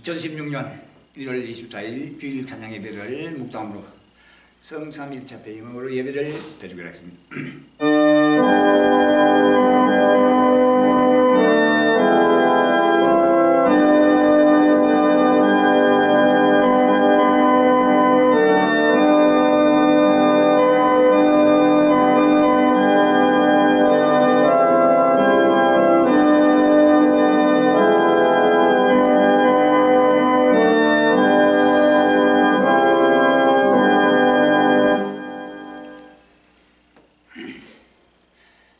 2016년 1월 24일 주일 찬양 예배를 묵상으로 성삼일차 배임으로 예배를 드리기로 했습니다.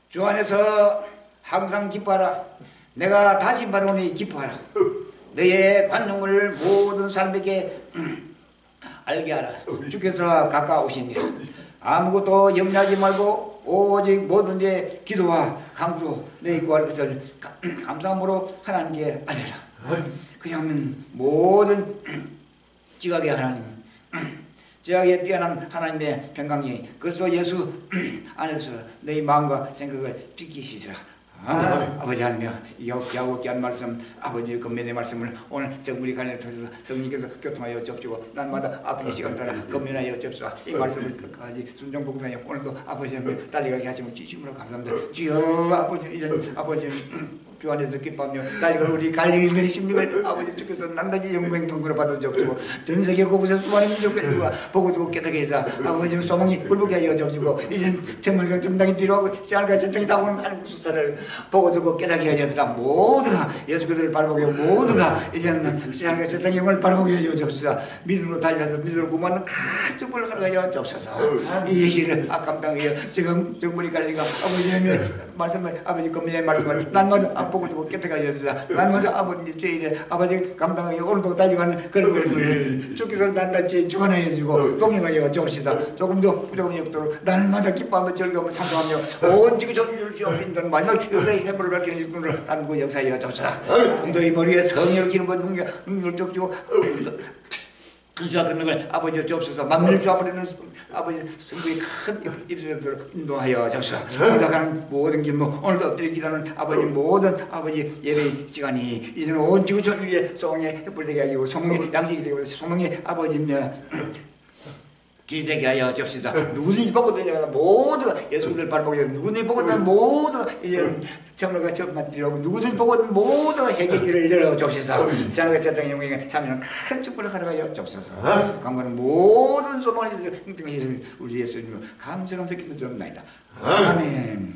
주 안에서 항상 기뻐하라. 내가 다시 바라오니 기뻐하라. 너의 관용을 모든 사람에게 알게 하라. 주께서 가까우시니라. 아무것도 염려하지 말고 오직 뭐든지 기도와 간구로 너희 구할 것을 감사함으로 하나님께 알려라. 그냥 모든 지각의 하나님, 지각에 뛰어난 하나님의 평강이 그리스도 예수 안에서 너희 마음과 생각을 지키시리라. 아버지 하나님, 야고 귀한 말씀, 아버지의 건면의 말씀을 오늘 정부리 관련을 통해서 성령께서 교통하여 줍시고 날마다 아버지 시간 따라 건면하여 줍시오. 이 말씀을 끝까지 순종복음하여 오늘도 아버지 하나님 달려가게 하시면 진심으로 감사합니다. 주여 아버지, 이전 아버지 주 안에서 기뻐하며 달리고 우리 갈리기 있는 심령을 아버지 주께서 남다지 영광 통보를 받아 주옵시고 전 세계 곳곳에 수많은 민족들과 보고 두고 깨닫게 해서 아버지 소망이 굴복게 하여 주옵시고 이젠 정말과 정당이 뒤로하고 시간과 전쟁이 다 오는 하나님 구수사를 보고 두고 깨닫게 하여 주옵시고 모두가 예수 그리스도를 바라보게 모두가 이제는 시간과 전쟁의 영을 바라보게 하여 주옵시고 믿음으로 달려서 믿음으로 구하는 큰 축복을 하여 주옵소서. 이 얘기를 감당하여 지금 정부리 갈리가 아버지의 말씀을 아버지 건면의 말씀을 날마다 보고 두고 깨끗하게 하여주사 날마다 아버지 죄에 아버지 감당하여 오늘도 달려가는 그런 걸 주께서 낱낱이 주관하여 주고 동행하여 주옵시사 조금도 부족함이 없도록 날마다 기뻐하며 즐거움을 찬송하며 온 지구 전율을 인도는 마지막 역사의 해물을 밝히는 일꾼으로 남고 역사하여 주옵시사. 동들이 머리에 성령을 기는 것 능력을 줍시고 근수와 권능을 아버지 주옵소서. 만민을 주어버리는 아버지 승부의 큰 일들을 인도하여 주옵소서. 올라가는 모든 길목 오늘도 엎드려 기도하는 아버지 모든 아버지 예배 시간이 이제는 온 지구 전위에 소망의 햇불 되게 하고 소망의 양식이 되고 소망의 아버지며 길이 되게 하여 주옵소서. 눈이 보고 되자마자 모두가 예수님을 바라보게 되고 눈이 보고 나면 모두가 이제 정말과 처음만 뒤로고 누구들 보고 모두가 회개길을 열어 주옵소서. 세상과 세상의 영광에 참여하는 큰 축복을 하여 주옵소서. 강구하는 모든 소망을 위해서 흥등하신 우리 예수님을 감사 기도드립니다. 아멘.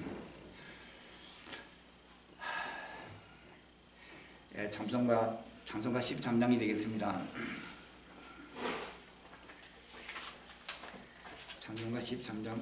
찬송가 13장이 되겠습니다. 찬송가 13장.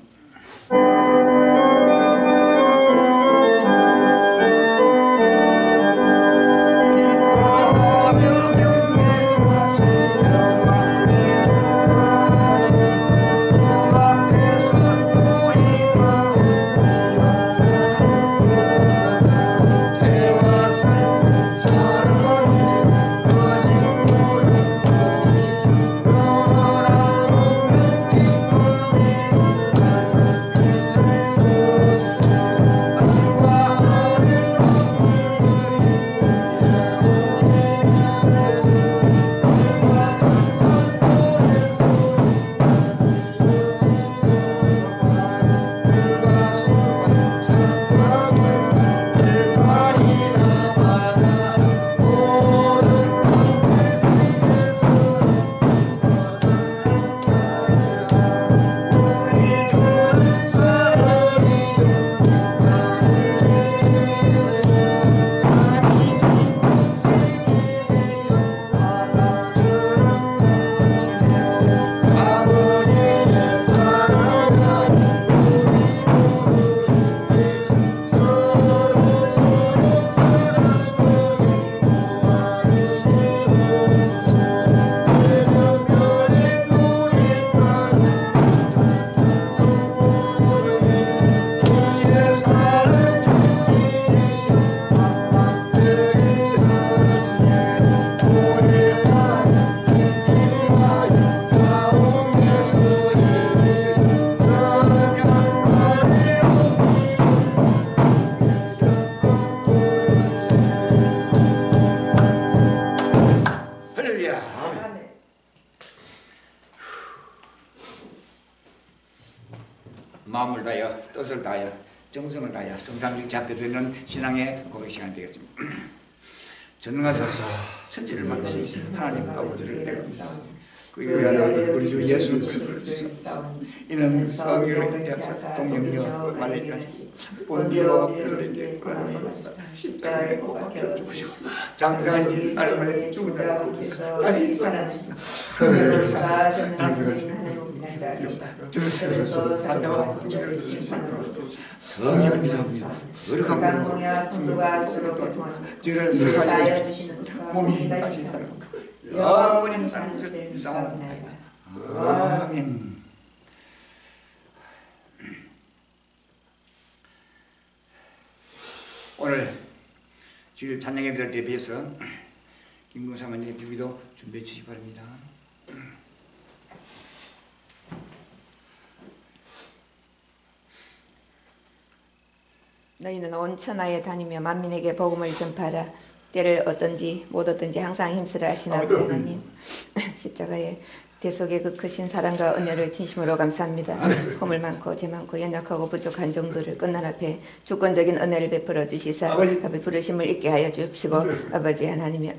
마음을 다하여 뜻을 다하여 정성을 다하여 성삼일 잡혀드리는 신앙의 고백 시간이 되겠습니다. 전능하사 천지를 만드신 하나님 아버지를 내가 믿습니다. 그 아들 우리 주 예수 그리스도를 주소서. 이는 성의로 잉태하사 동정녀 말레이까지 본디오 빌라에게 고난받으사 십자가에 못 박혀 죽으시고 장사하신 사람을 죽은 자로 다시 살아나시사 하늘에서 주께서 산다와 부처를 심판으로 성령을 믿습니다. 거룩한 성수가 스스로 죄를 사하여 주시는 몸이 다시 살아납니다. 영원히 사는 것을 믿사옵나이다. 아멘. 오늘 주일 찬양 예배를 대비해서 김금사만님의 비비도 준비해 주시기 바랍니다. 너희는 온 천하에 다니며 만민에게 복음을 전파하라. 때를 얻든지 못 얻든지 항상 힘쓰라 하신 아버지 하나님, 십자가의 대속의 그 크신 사랑과 은혜를 진심으로 감사합니다. 허물 많고 죄 많고 연약하고 부족한 종들을 끝난 앞에 주권적인 은혜를 베풀어 주시사 아버지 부르심을 잊게 하여 주옵시고 아버지 하나님이여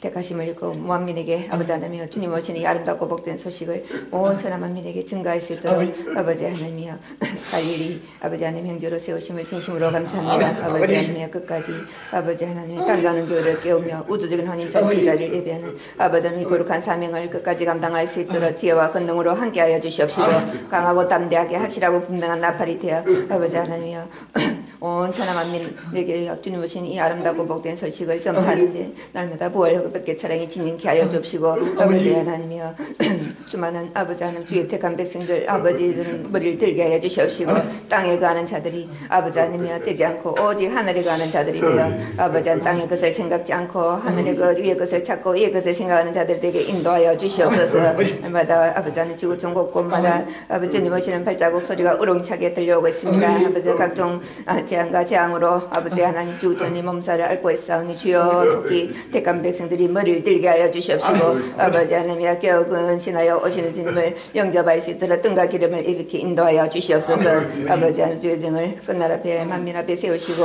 택하심을 입고 만민에게 아버지 하나님이여 주님 오시니 이 아름답고 복된 소식을 온 천하 만민에게 증거할 수 있도록 아버지 하나님이여 살리리 아버지 하나님 형제로 세우심을 진심으로 감사합니다. 아버지 하나님이여 끝까지 아버지 하나님의 잠자는 교회를 깨우며 우주적인 혼인 잔치자를 예배하는 아버지 하나님의 거룩한 사명을 끝까지 감당할 수 있도록 지혜와 권능으로 함께하여 주시옵시고 강하고 담대하게 확실하고 분명한 나팔이 되어 아버지 하나님이여 온 천하 만민에게 주님 오신 이 아름답고 복된 소식을 전파하는데 날마다 부활 흑백개 차량이 진행케 하여 주옵시고 아버지 하나님이여 수많은 아버지 하나님 주의 택한 백성들 아버지들은 머리를 들게 하여 주시옵시고 땅에 거하는 자들이 아버지 하나님이여 되지 않고 오직 하늘에 거하는 자들이 되어 아버지 하나님 땅의 것을 생각지 않고 하늘의 것 위의 것을 찾고 위의 것을 생각하는 자들에게 인도하여 주시옵소서. 날마다 아버지 하나님 지구촌 곳곳마다 아버지 주님 오시는 발자국 소리가 우렁차게 들려오고 있습니다. 아버지 각종 재앙과 재앙으로 아버지 하나님 지구촌이 몸살을 앓고 있사오니 주여 속히 택한 백성들이 머리를 들게 하여 주시옵시고 아버지 하나님이여 깨어근 신하여 오시는 주님을 영접할 수 있도록 뜬과 기름을 입히게 인도하여 주시옵소서. 아버지 하나님 주의 정을 끝날 앞에 만민 앞에 세우시고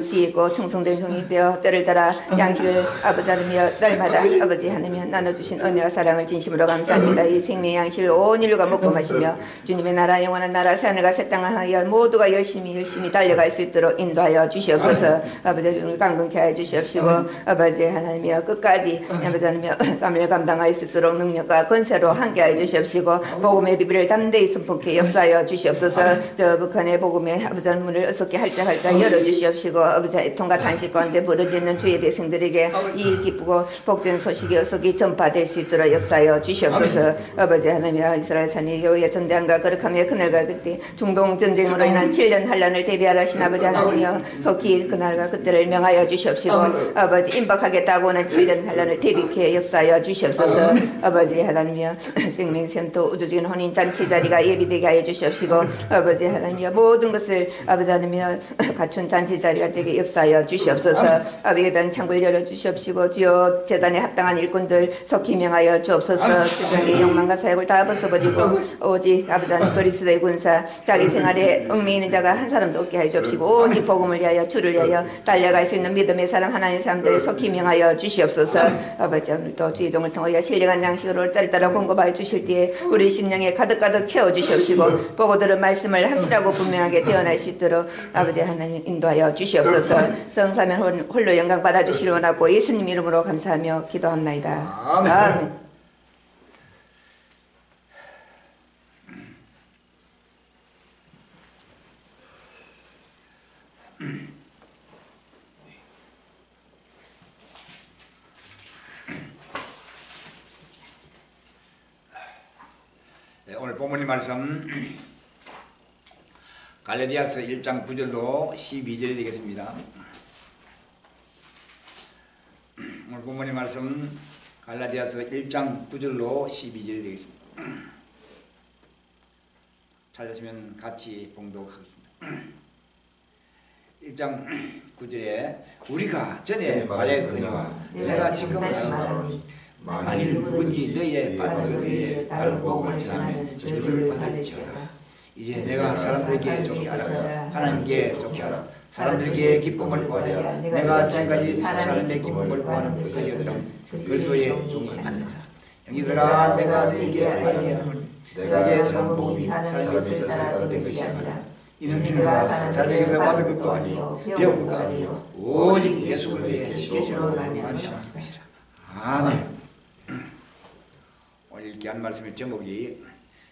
지혜있고 충성된 종이 되어 때를 따라 양식을 아버지 하나님이여 날마다 아버지 하나님이여 나눠주신 은혜와 사랑을 진심으로 감사합니다. 이 생명의 양식을 온 인류가 먹고 마시며 주님의 나라 영원한 나라 하늘과 새 땅을 하여 모두가 열심히 달려갈 수 있도록 인도하여 주시옵소서. 아버지 주님을 강건케 하여 주시옵시고 아버지 하나님이여 끝까지 아버지 하나님이여 삶을 감당할 수 있도록 능력과 권세로 함께하여 주시옵시고 복음의 비밀을 담대히 선포케 역사하여 주시옵소서. 저 북한의 복음의 아버지 하나님 문을 어떻게 활짝 열어주시옵시고 아버지 애통과 탄식 가운데 부르짖는 주의 백성들에게 이 기쁘고 복된 소식이 어떻게 전파될 수 있도록 역사하여 주시옵소서. 아버지 하나님이여 이스라엘 산이 여호와의 전대함과 거룩함의 그날과 그때 중동 전쟁으로 인한 7년 환란을 대비하라신 아버지 하나님이여 속히 그날과 그때를 명하여 주시옵시고 아버지 임박하겠다고 하는 7년 환란을 대비케 역사하여 주시옵소서. 아버지 하나님이여 생명샘도 우주적인 혼인잔치 자리가 예비되게 하여 주시옵시고 아버지 하나님이여 모든 것을 아버지 하나님이여 갖춘 잔치 자리가 되게 역사하여 주시옵소서. 아버지에 대한 창구를 열어주시옵시고 주여 재단에 합당한 일꾼들 속히 명하여 주옵소서. 세상의 욕망과 사역을 다 벗어버리고 오직 아버지 하나님 그리스도의 군사 자기 생활에 얽매이는 자가 한 사람도 없게 하여 주옵시고 오직 복음을 위하여 주를 위하여 달려갈 수 있는 믿음의 사람 하나님의 사람들을 속히 명하여 주시옵소서. 아버지 오늘도 주의 종을 통하여 신령한 양식으로 때를 따라 공급하여 주실 때에 우리 심령에 가득가득 채워주시옵시고 보고 들은 말씀을 확실하고 분명하게 대언할 수 있도록 아버지 하나님 인도하여 주시옵소서. 성사면 홀로 영광 받아주시길 원하고 예수님 이름으로 감사하며 기도합나이다. 아멘. 네, 오늘 본문의 말씀 갈라디아서 1장 9절로 12절이 되겠습니다. 오늘 본문의 말씀 갈라디아서 1장 9절로 12절이 되겠습니다. 찾으시면 같이 봉독하겠습니다. 1장 9절에 우리가 전에 말했거니와 내가 지금 말하노니 만일 누군지 너희의 바른 의에 다른 복음을 전하면 저주를 받을지어다. 이제 내가 사람들에게 좋게 하라. 하나님께 좋게 하라. 사람들에게 기쁨을 구하라. 내가 지금까지 사람의 기쁨을 구하는 것이었던 그리스도의 종이 아니라. 형제들아, 내가 너에게 알리하노니 내게 전 복음이 사람에게 있어서 얻은 것이 아니라 이는 내가 사람에게서 받은 것도 아니요 배운 것도 아니요 오직 예수 그리스도의 계시로 말미암은 것이라. 아멘. 오늘 읽게 한 말씀의 제목이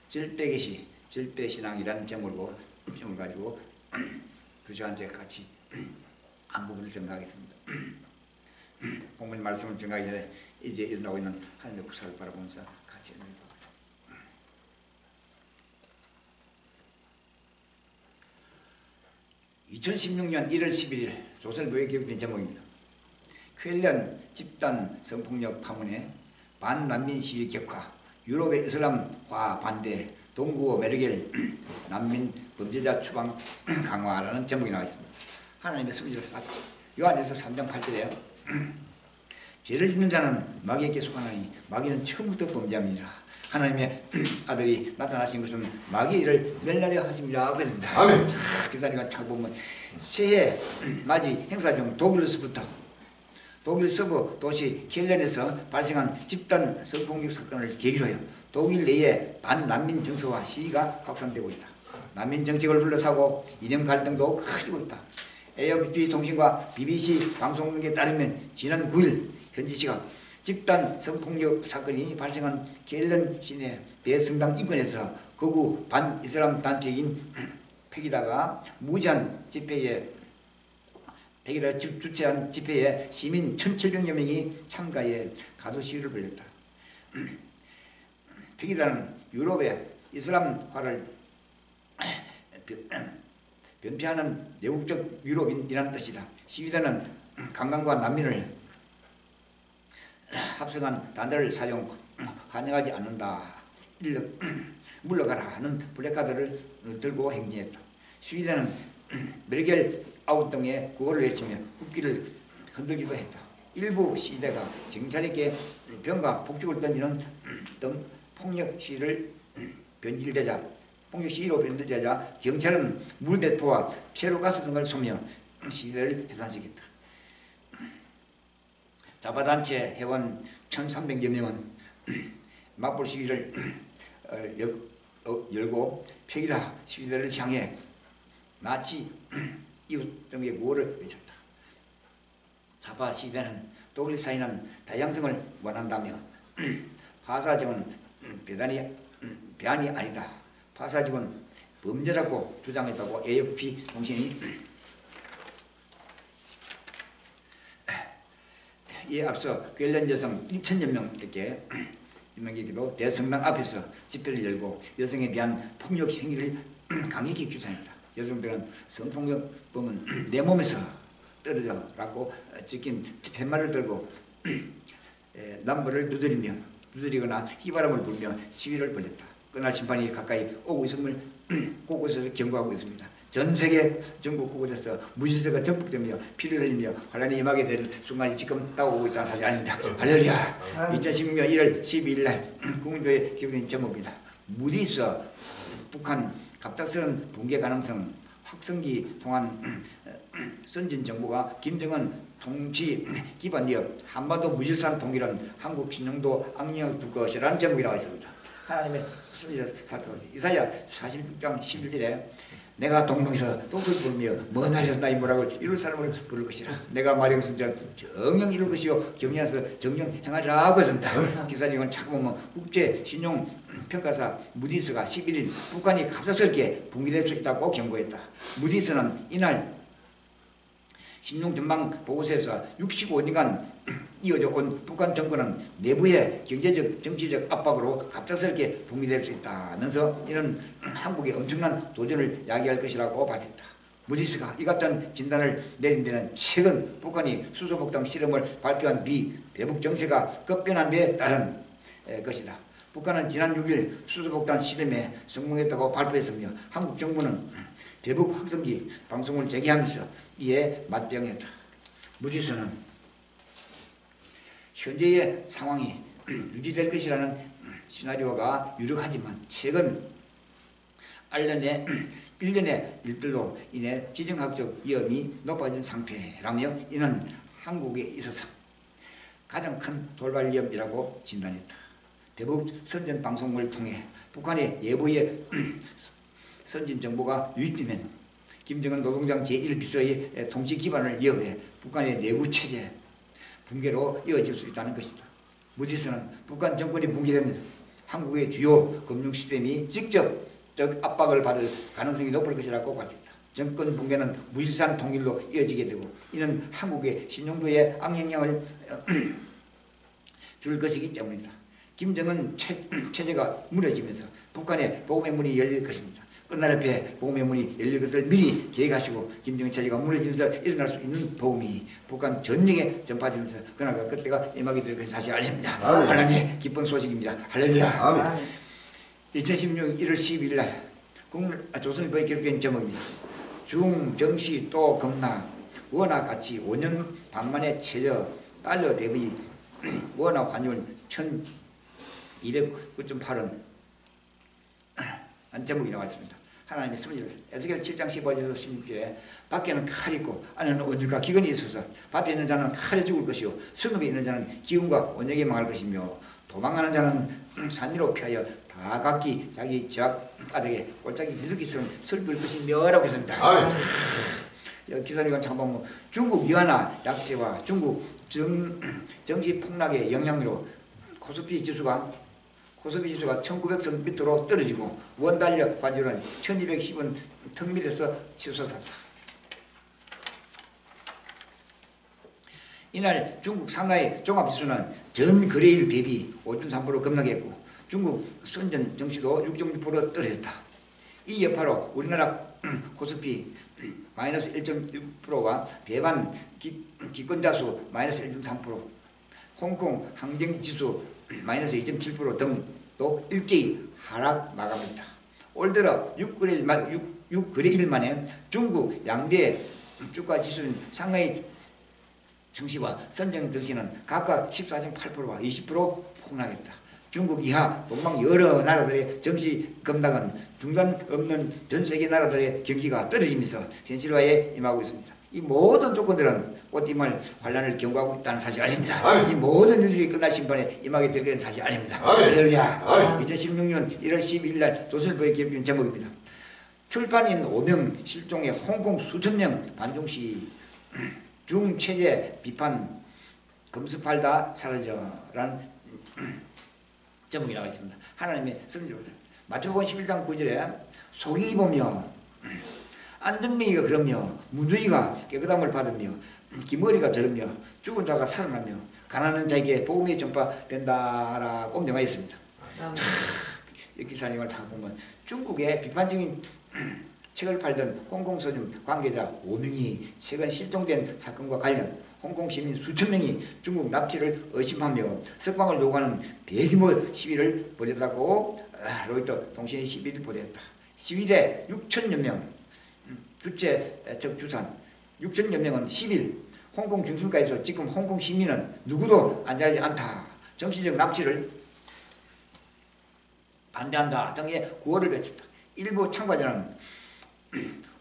질백이시 질백신앙이라는 제목을 가지고 두 시간째 같이 한 부분을 증가하겠습니다. 본문 말씀을 증가하기 전에 이제 일어나고 있는 하나님의 역사를 바라보면서 같이 읽어보겠습니다. 2016년 1월 11일 조선일보에 기록된 제목입니다. 쾰른 집단 성폭력 파문에 반난민 시위 격화, 유럽의 이슬람화 반대, 동구어 메르겔 난민 범죄자 추방 강화라는 제목이 나와 있습니다. 하나님의 성질을 쌓고 요한에서 3장 8절에요. 죄를 짓는 자는 마귀에게 속하나니 마귀는 처음부터 범죄함이니라. 하나님의 아들이 나타나신 것은 마귀의 일을 멸하려 하심이라 그랬습니다. 아멘. 기사님과 잘 보면 새해 맞이 행사 중 독일로서부터 독일 서부 도시 켈렌에서 발생한 집단 성폭력 사건을 계기로요. 독일 내에 반난민 정서와 시위가 확산되고 있다. 난민 정책을 둘러싸고 이념 갈등도 커지고 있다. AFP 통신과 BBC 방송 등에 따르면 지난 9일 현지 시각 집단 성폭력 사건이 발생한 켈렌 시내 대성당 인근에서 극우 반이슬람 단체인 페기다가 무제한 집회에 백이라 주최한 집회에 시민 1,700여 명이 참가해 가두 시위를 벌였다. 페기다는 유럽의 이슬람화를 변피하는 내국적 유럽인이라는 뜻이다. 시위대는 관광과 난민을 합성한 단어를 사용 환영하지 않는다. 물러가라 하는 플래카드를 들고 행진했다. 시위대는 메르겔 아웃 등의 구호를 외치며 국기를 흔들기도 했다. 일부 시위대가 경찰에게 병과 폭죽을 던지는 등 폭력 시위를 폭력시위로 변질되자 경찰은 물대포와 체로가스 등을 쏘며 시위를 해산시켰다. 자바단체 회원 1,300여 명은 맞불 시위를 열고 페기다 시위대를 향해 나치 이웃 등의 구호를 외쳤다. 자바 시위대는 독일 사회는 다양성을 원한다며 파사적은 배안이 아니다. 파사집은 범죄라고 주장했다고 AFP 통신이 이에 앞서 쾰른 여성 1,000여 명에게도 대성당 앞에서 집회를 열고 여성에 대한 폭력 행위를 강력히 규탄했다. 여성들은 성폭력범은 내 몸에서 떨어져라고 찍힌 팻말을 들고 남부를 두드리거나 휘바람을 불며 시위를 벌였다. 그날 심판이 가까이 오고 있음을 곳곳에서 경고하고 있습니다. 전 세계 전국 곳곳에서 무질서가 전폭되며 피를 흘리며 환란이 임하게 되는 순간이 지금 다가오고 있다는 사실 아닙니다. 할렐루야. 2016년 1월 12일 날 국민도에 기록된 제목입니다. 무디스 북한 갑작스러운 붕괴 가능성 확성기 동안 선진 정부가 김정은 통치 기반이어 한반도 무질서한 통일은 한국 진영도 악령을 둘 것이라는 제목이 나와 있습니다. 하나님의 승리를 살펴보니 이사야 46장 11절에 내가 동방에서 똥소리 부르며 먼 나라에서 나의 모락을 이룰 사람을 부를 것이라. 내가 마령선전 정령 이룰 것이요 경영에서 정령 행하리라 하고 있습니다. 기사님은 찾아보면 국제신용평가사 무디스가 11일 북한이 갑작스럽게 붕괴될 수 있다고 경고했다. 무디스는 이날 신용전망 보고서에서 65년간 이어져 온 북한 정권은 내부의 경제적 정치적 압박으로 갑작스럽게 붕괴될 수 있다면서 이는 한국의 엄청난 도전을 야기할 것이라고 밝혔다. 무디스가 이 같은 진단을 내린 데는 최근 북한이 수소폭탄 실험을 발표한 뒤 대북 정세가 급변한 데 따른 것이다. 북한은 지난 6일 수소폭탄 실험에 성공했다고 발표했으며 한국 정부는 대북 확성기 방송을 재개하면서 이에 맞대응했다. 무디스는 현재의 상황이 유지될 것이라는 시나리오가 유력하지만 최근 알련의 1년의 일들로 인해 지정학적 위험이 높아진 상태라며 이는 한국에 있어서 가장 큰 돌발 위험이라고 진단했다. 대북 선전 방송을 통해 북한의 예보에 선진 정보가 유입되면 김정은 노동당 제1비서의 통치 기반을 위협해 북한의 내부 체제 붕괴로 이어질 수 있다는 것이다. 무디스는 북한 정권이 붕괴되면 한국의 주요 금융 시스템이 직접적 압박을 받을 가능성이 높을 것이라고 밝혔다. 정권 붕괴는 무질서한 통일로 이어지게 되고 이는 한국의 신용도에 악영향을 줄 것이기 때문이다. 김정은 체제가 무너지면서 북한의 복음의 문이 열릴 것입니다. 끝날 앞에 복음의 문이 열릴 것을 미리 계획하시고 김정은 체제가 무너지면서 일어날 수 있는 복음이 북한 전역에 전파되면서 그날과 그때가 임하게 될 것이 사실 아닙니다. 하나님의 기쁜 소식입니다. 할렐루야. 2016년 1월 12일 날 조선일보에 기록된 제목입니다. 중정시 또 겁나 원화 가치 5년 반 만에 최저 달러 대비 원화 환율 1209.8원 한 제목이 나왔습니다. 하나님의 선물을 에스겔 7장 15절에서 16절에 밖에는 칼이 있고 안에는 온유가 기근이 있어서 밭에 있는 자는 칼에 죽을 것이요 성읍에 있는 자는 기운과 온역에 망할 것이며 도망하는 자는 산 위로 피하여 다 각기 자기 지역 가득에 골짜기 미스기처럼 슬플 것이며 라고 했습니다. 기사님과 잠깐 보면 중국 위안화 약세와 중국 정시 폭락의 영향으로 코스피 지수가 1900선 밑으로 떨어지고 원달러 환율은 1210원 턱 밑에서 치솟았다. 이날 중국 상하이 종합지수는 전 거래일 대비 5.3% 급락했고 중국 선전 정시도 6.6% 떨어졌다. 이 여파로 우리나라 코스피 마이너스 1.1%와 배반 기권자수 마이너스 1.3%, 홍콩 항쟁지수 마이너스 2.7% 등도 일제히 하락 마감했다. 올 들어 6거래일 만에 중국 양대 주가 지수인 상하이 증시와 선정 증시는 각각 14.8%와 20% 폭락했다. 중국 이하 동방 여러 나라들의 정치 급락은 중단 없는 전 세계 나라들의 경기가 떨어지면서 현실화에 임하고 있습니다. 이 모든 조건들은 꽃임을 환란을 경고하고 있다는 사실 아닙니다. 아멘. 이 모든 일들이 끝날 심판에 임하게 될 것은 사실 아닙니다. 할렐루야. 2016년 1월 12일 날 조선일보에 기록된 제목입니다. 출판인 5명 실종에 홍콩 수천 명 반중시 중체제 비판 검습팔다 사라져라는 제목이 나와 있습니다. 하나님의 성질로 마태복음 11장 9절에 속이 입으며 안등맹이가 그러며 무누이가 깨끗함을 받으며 기머리가 들으며 죽은 자가 살아나며 가난한 자에게 복음이 전파된다라고 명하였습니다. 이 기사님을 다 보면 중국의 비판적인 책을 팔던 홍콩 서점 관계자 5명이 최근 실종된 사건과 관련 홍콩 시민 수천 명이 중국 납치를 의심하며 석방을 요구하는 대규모 시위를 벌였다고 로이터 통신이 11일 보도했다. 시위대 6천여 명, 주체 즉 주산 6천여 명은 10일 홍콩 중심가에서 지금 홍콩 시민은 누구도 안전하지 않다. 정치적 납치를 반대한다 등의 구호를 외쳤다. 일부 참가자는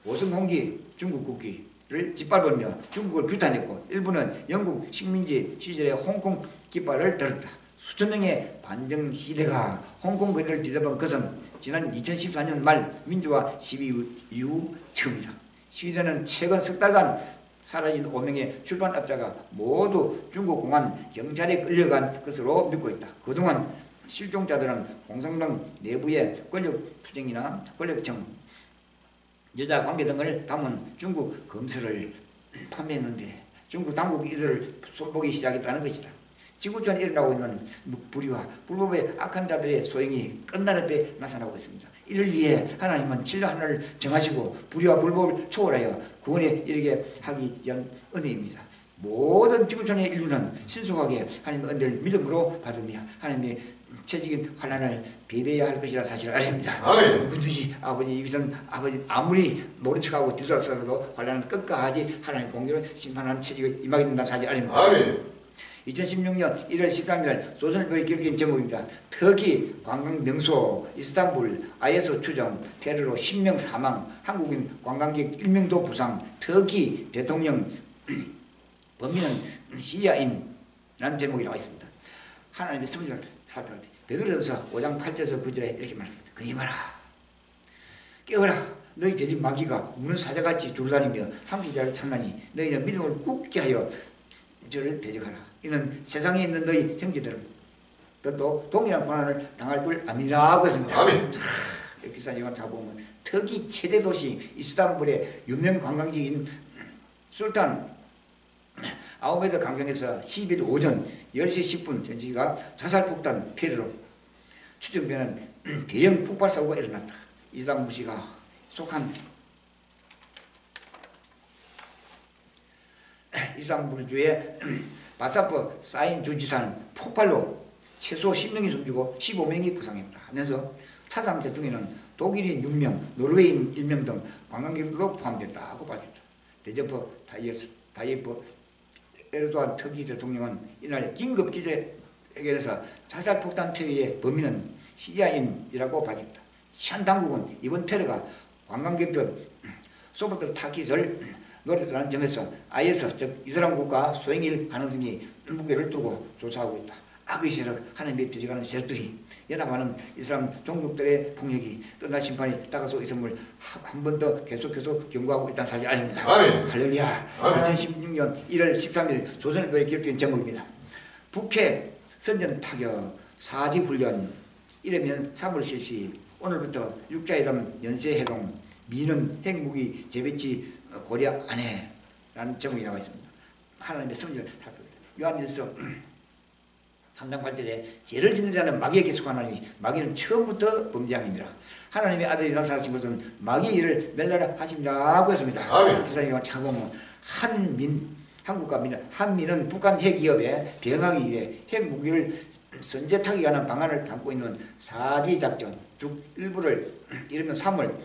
오성홍기 중국 국기를 짓밟으며 중국을 규탄했고 일부는 영국 식민지 시절의 홍콩 깃발을 들었다. 수천 명의 반정 시대가 홍콩 거리를 뒤덮은 것은 지난 2014년 말 민주화 시위 이후 처음이다. 시위대는 최근 석 달간 사라진 5명의 출판업자가 모두 중국 공안 경찰에 끌려간 것으로 믿고 있다. 그동안 실종자들은 공산당 내부의 권력투쟁이나 권력청, 여자관계 등을 담은 중국 검서를 판매했는데 중국 당국이 이들을 손보기 시작했다는 것이다. 지구촌에 일어나고 있는 불의와 불법의 악한 자들의 소행이 끝날 앞에 나타나고 있습니다. 이를 위해 하나님은 진리 하나를 정하시고 불의와 불법을 초월하여 구원에 이르게 하기 위한 은혜입니다. 모든 지구촌의 인류는 신속하게 하나님의 은혜를 믿음으로 받으며 하나님의 체적인 환난을 배배해야 할 것이라 사실을 아십니다. 누구든지 아버지 여기선 아버지 아무리 모른 척하고 뒤돌아서도 환난은 끝까지 하나님 공의로 심판하는 체적이 임하게 된다는 사실 아닙니다. 2016년 1월 13일 조선일보에 기록된 제목입니다. 터키 관광 명소 이스탄불 IS 추정 테러로 10명 사망, 한국인 관광객 1명도 부상, 터키 대통령 범인은 시리아인이라는 제목이 나와 있습니다. 하나님의 성질을 살펴볼 때 베드로전서 5장 8절에서 9절에 이렇게 말씀합니다. 거짓말아 깨어라 너희 대집 마귀가 우는 사자같이 돌아다니며 삼키자를 찾나니 너희는 믿음을 굳게 하여 저를 대적하라. 이는 세상에 있는 너희 형제들도 동일한 고난을 당할 줄 압니다고 했습니다. 아멘. 기사님을 잡아보면 터키 최대 도시 이스탄불의 유명 관광지인 술탄 아우메드 강정에서 10일 오전 10시 10분 전지가 자살폭탄 폐로로 추정되는 대형 폭발 사고가 일어났다. 이스탄불 시가 속한 이스탄불주의 바사프 사인 주지사는 폭발로 최소 10명이 숨지고 15명이 부상했다 하면서 사상자 중에는 독일인 6명, 노르웨이인 1명 등 관광객들도 포함됐다고 밝혔다. 레제프 타이예프 에르도안 터키 대통령은 이날 긴급 기자회견에서 자살폭탄 테러의 범인은 시리아인이라고 밝혔다. 현 당국은 이번 테러가 관광객들 소프트 타깃을 노렸다는 점에서 IS 즉 이슬람 국가 소행일 가능성이 무게를 두고 조사하고 있다. 악의 세력 하나님의 뒤져가는 세력들이 연합하는 이슬람 종족들의 폭력이 끝날 심판이 다가서 있음을 한 번 더 계속해서 경고하고 있다는 사실 아닙니다. 할렐루야. 2016년 1월 13일 조선일보에 기록된 제목입니다. 북해 선전 타격 4지 훈련 이르면 3월 실시 오늘부터 육자회담 연쇄해동 미는 핵무기 재배치 고려 안해라는 제목이 나와 있습니다. 하나님의 성질을 살펴봅니다. 요한일서 3장 8절에 죄를 짓는 자는 마귀에게 속하나니 마귀는 처음부터 범죄함이니라. 하나님의 아들이 나타나신 것은 마귀의 일을 멸하라 하심이라고 했습니다. 기사님과 차보면 한민은 북한 핵기업에 대응하기 위해 핵무기를 선제타기 하는 방안을 담고 있는 4지 작전 중 일부를 이르면 3월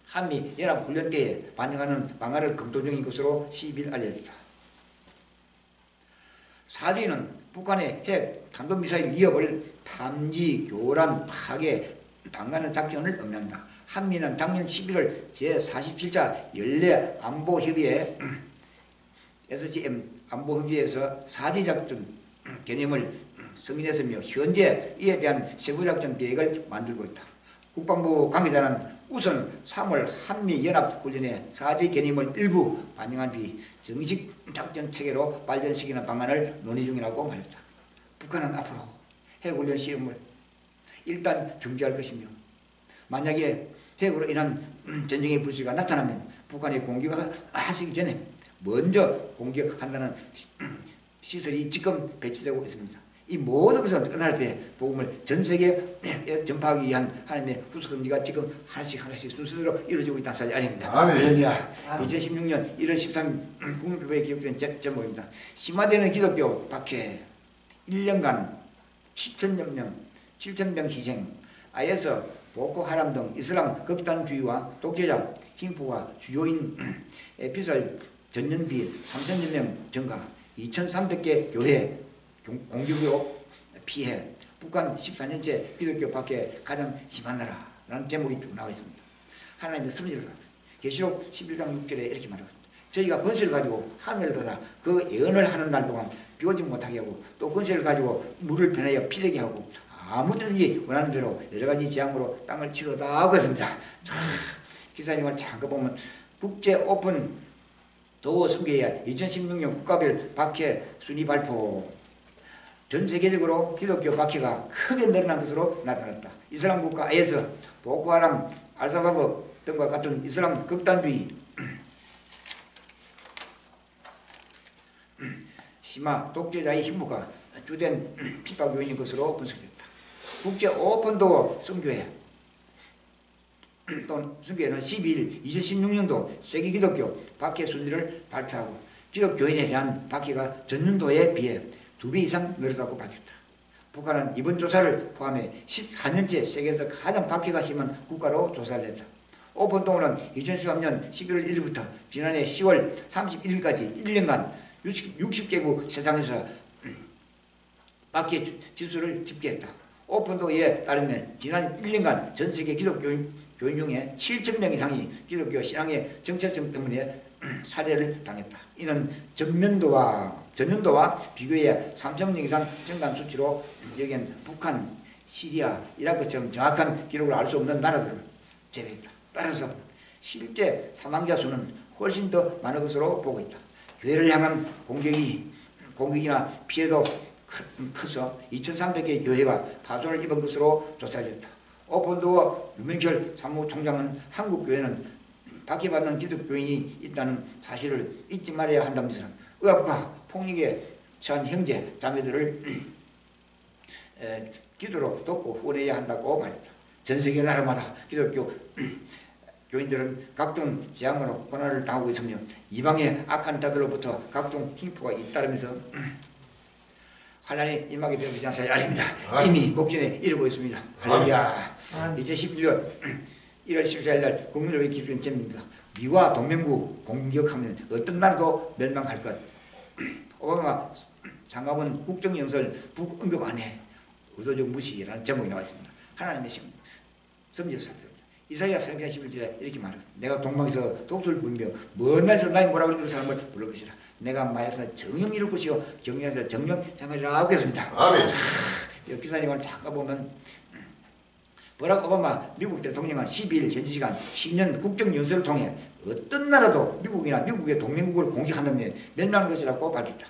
한미 연합훈련 때에 반영하는 방안을 검토 중인 것으로 10일 알려졌다. 4지는 북한의 핵 탄도미사일 위협을 탐지, 교란, 파괴, 방어하는 작전을 의미한다. 한미는 작년 11월 제47차 연례 안보협의회 SCM 안보협의회에서 4지 작전 개념을 승인했으며 현재 이에 대한 세부작전 계획을 만들고 있다. 국방부 관계자는 우선 3월 한미연합훈련에 4지 개념을 일부 반영한 뒤 정식 작전 체계로 발전시키는 방안을 논의 중이라고 말했다. 북한은 앞으로 핵훈련 시험을 일단 중지할 것이며 만약에 핵으로 인한 전쟁의 불씨가 나타나면 북한이 공격하시기 전에 먼저 공격한다는 시설이 지금 배치되고 있습니다. 이 모든 것은 끝날 때 복음을 전 세계에 전파하기 위한 하나님의 후속금지가 지금 하나씩 순서대로 이루어지고 있다는 사실 아닙니다. 할렐루야. 2016년 1월 13일 국민표에 기록된 제목입니다. 심화되는 기독교 박해 1년간 7,000명 희생 IS 보코하람 등 이슬람 극단주의와 독재자 흰포가 주요인 에피설 전년비 3,000여 명 증가 2,300개 교회 공격으로 피해 북한 14년째 기독교 박해 가장 심한 나라라는 제목이 쭉 나와 있습니다. 하나님의 성질을 계시록 11장 6절에 이렇게 말합니다. 저희가 권세를 가지고 하늘을 닫아 그 예언을 하는 날 동안 비 오지 못하게 하고 또 권세를 가지고 물을 변하여 피되게 하고 아무든지 원하는 대로 여러 가지 재앙으로 땅을 치러다 하고 했습니다. 기사님을 잠깐 보면 국제 오픈 도어 선교회 2016년 국가별 박해 순위 발표 전 세계적으로 기독교 박해가 크게 늘어난 것으로 나타났다. 이슬람 국가 IS, 보코하람, 알사바브 등과 같은 이슬람 극단주의 심화 독재자의 힘부가 주된 핍박 요인인 것으로 분석됐다. 국제 오픈도어 선교회 또는 선교회는 12일 2016년도 세계 기독교 박해 순위를 발표하고 기독교인에 대한 박해가 전년도에 비해 2배 이상 늘었다고 밝혔다. 북한은 이번 조사를 포함해 14년째 세계에서 가장 박해가 심한 국가로 조사를 했다. 오픈동호는 2013년 11월 1일부터 지난해 10월 31일까지 1년간 60개국 세상에서 밖에 지수를 집계했다. 오픈도에 따르면 지난 1년간 전 세계 기독교인 중에 7,000명 이상이 기독교 신앙의 정체성 때문에 살해를 당했다. 이는 전년도와 비교해 3,000명 이상 증가한 수치로 여기엔 북한, 시리아, 이라크처럼 정확한 기록을 알 수 없는 나라들을 제외했다. 따라서 실제 사망자 수는 훨씬 더 많은 것으로 보고 있다. 교회를 향한 공격이나 피해도 커서 2,300개의 교회가 파손을 입은 것으로 조사됐다. 오픈도어 유명철 사무총장은 한국 교회는 박해받는 기독교인이 있다는 사실을 잊지 말아야 한다면서 억압과 폭력에 처한 형제, 자매들을 기도로 돕고 후원해야 한다고 말했다. 전 세계 나라마다 기독교 교인들은 각종 재앙으로 고난을 당하고 있으며 이방의 악한 자들로부터 각종 흉포가 잇따르면서 환란이 임하게 되는 것이 사실 아닙니다. 이미 목전에 이르고 있습니다. 할렐루야. 2011년 1월 14일 날 국민을 위해 기도한 제목입니다. 미와 동맹국 공격하면 어떤 나라도 멸망할 것. 오바마 장관은 국정연설 북언급 안에 의도적 무시라는 제목이 나와 있습니다. 하나님의 섬기서 이사야 3장 11절에 이렇게 말합니다. 내가 동방에서 독수를 부르며 먼 날에서 나의 뭐라고 그러는 사람을 부를 것이라. 내가 마에서 정령 이룰 것이요 경영에서 정령 향하리라 하겠습니다. 아멘. 기사님을 잠깐 보면 버락 오바마 미국 대통령은 12일 현지 시간 10년 국정연설을 통해 어떤 나라도 미국이나 미국의 동맹국을 공격한다면 멸망할 것이라고 밝혔다.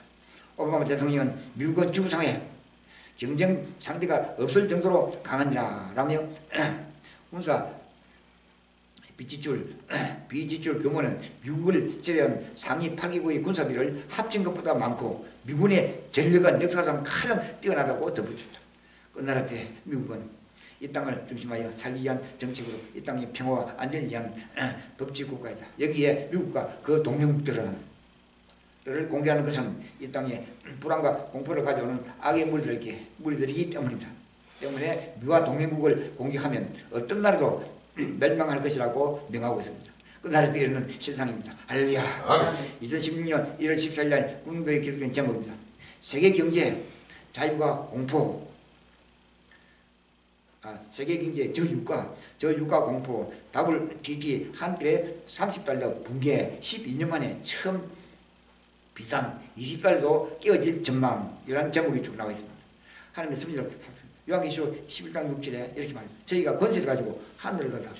오바마 대통령은 미국은 지구상에 경쟁 상대가 없을 정도로 강하니라 라며 군사 비지출 규모는 미국을 제외한 상위 8개국의 군사비를 합친 것보다 많고 미군의 전력은 역사상 가장 뛰어나다고 덧붙였다. 끝날 앞에 미국은 이 땅을 중심하여 살기 위한 정책으로 이 땅의 평화와 안전을 위한 법치 국가이다. 여기에 미국과 그 동맹국들을 공개하는 것은 이 땅에 불안과 공포를 가져오는 악의 무리들이기 때문입니다. 때문에 미와 동맹국을 공격하면 어떤 나라도 멸망할 것이라고 명하고 있습니다. 끝날에 이르는 실상입니다. 할렐루야. 2016년 1월 14일 날 군부에 기록된 제목입니다. 세계 경제 자유가 공포. 세계 경제 저유가 공포 WTT 한때 $30 붕괴 12년 만에 처음 비상 20달러도 깨어질 전망이라는 제목이 쭉 나와 있습니다. 하나님의 섭리를 요한계시록 11장 6절에 이렇게 말합니다. 저희가 권세를 가지고 하늘을 가다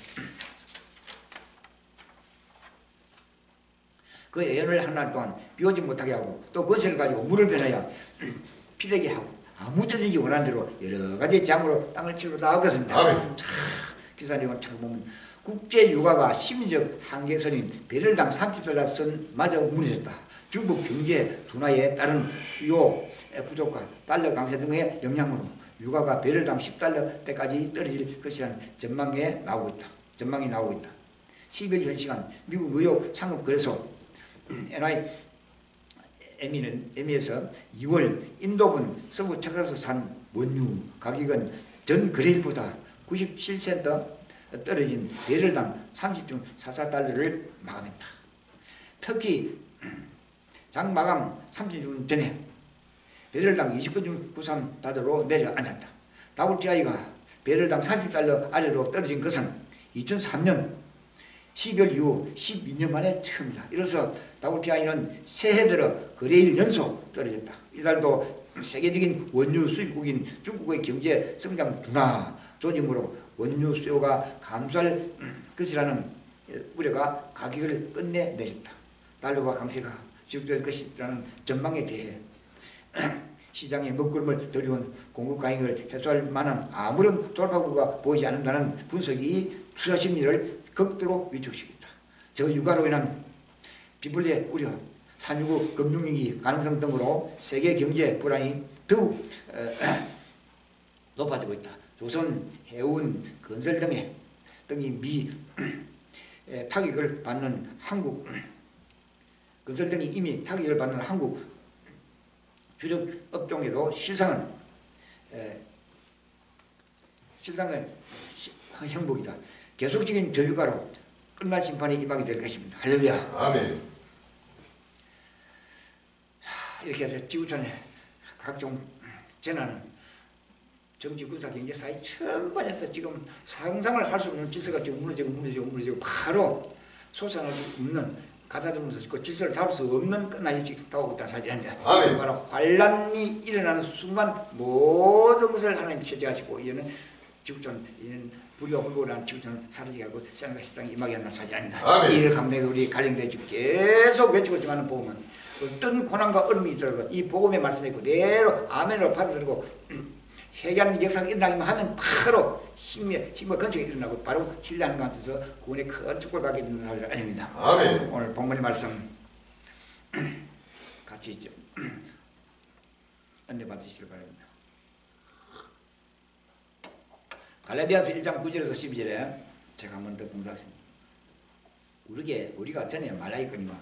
그 예언을 한 날 동안 비오지 못하게 하고 또 권세를 가지고 물을 변하여 피되게 하고 아무든지 원하는 대로 여러 가지 장으로 땅을 치고 나오겠습니다. 기사님은 참 보면 국제 유가가 심리적 한계선인 배럴당 30달러 선마저 무너졌다. 중국 경제 둔화에 따른 수요 부족과 달러 강세 등의 영향으로 유가가 배럴당 10달러대까지 떨어질 것이라는 전망이 나오고 있다. 10일 현 시간 미국 뉴욕 상업거래소 NYME에서 2월 인도분 서부 텍사스산 원유 가격은 전 거래일보다 97센트 떨어진 배럴당 30.44달러를 마감했다. 특히 장 마감 30분 전에 배럴당 29.93달러로 내려앉았다. WTI가 배럴당 40달러 아래로 떨어진 것은 2003년 12월 이후 12년 만에 처음이다. 이로써 WTI는 새해 들어 거래일 연속 떨어졌다. 이달도 세계적인 원유 수입국인 중국의 경제 성장 둔화 조짐으로 원유 수요가 감소할 것이라는 우려가 가격을 끝내 내렸다. 달러와 강세가 지속될 것이라는 전망에 대해 시장에 먹구름을 들여온 공급 가격을 해소할 만한 아무런 돌파구가 보이지 않는다는 분석이 투자 심리를 극도로 위축시켰다. 저유가로 인한 비불리의 우려, 산유국 금융위기 가능성 등으로 세계 경제 불안이 더욱 높아지고 있다. 조선, 해운, 건설 등이 미 타격을 받는 한국 건설 등이 이미 타격을 받는 한국 주력 업종에도 실상은 행복이다. 계속적인 저유가로 끝날 심판이 임하게 될 것입니다. 할렐루야. 아멘. 자, 이렇게 해서 지구촌에 각종 재난은 정치, 군사, 경제, 사회 전반에서 지금 상상을 할 수 없는 질서가 지금 무너지고 바로 솟아날 수 없는 가다듬을 수 있고 질서를 잡을 수 없는 끝날이 지금 다가오고 있다는 사실입니다. 그래서 바로 환란이 일어나는 순간 모든 것을 하나님이 제재하시고 이는 지구촌, 이는 불의와 불고라는 지구촌은 사라지게 하고 신앙과 식당이 임하게 한다는 사실이 아닙니다. 이를 감내해 우리 갈령대에 지금 계속 외치고 증하는 복음은 어떤 고난과 어려움이 있더라도 이 복음의 말씀에 그대로 아멘으로 받아들이고 회개하는 역사가 일어나기만 하면 바로 힘과 건축이 일어나고 바로 신뢰하는 가운데서 구원의 큰 축복을 받게 되는 사실이 아닙니다. 아멘. 오늘 본문의 말씀 같이 있죠. 은혜 받으시길 바랍니다. 갈라디아서 1장 9절에서 12절에 제가 한 번 더 공부하겠습니다. 우리가 전에 말하였거니와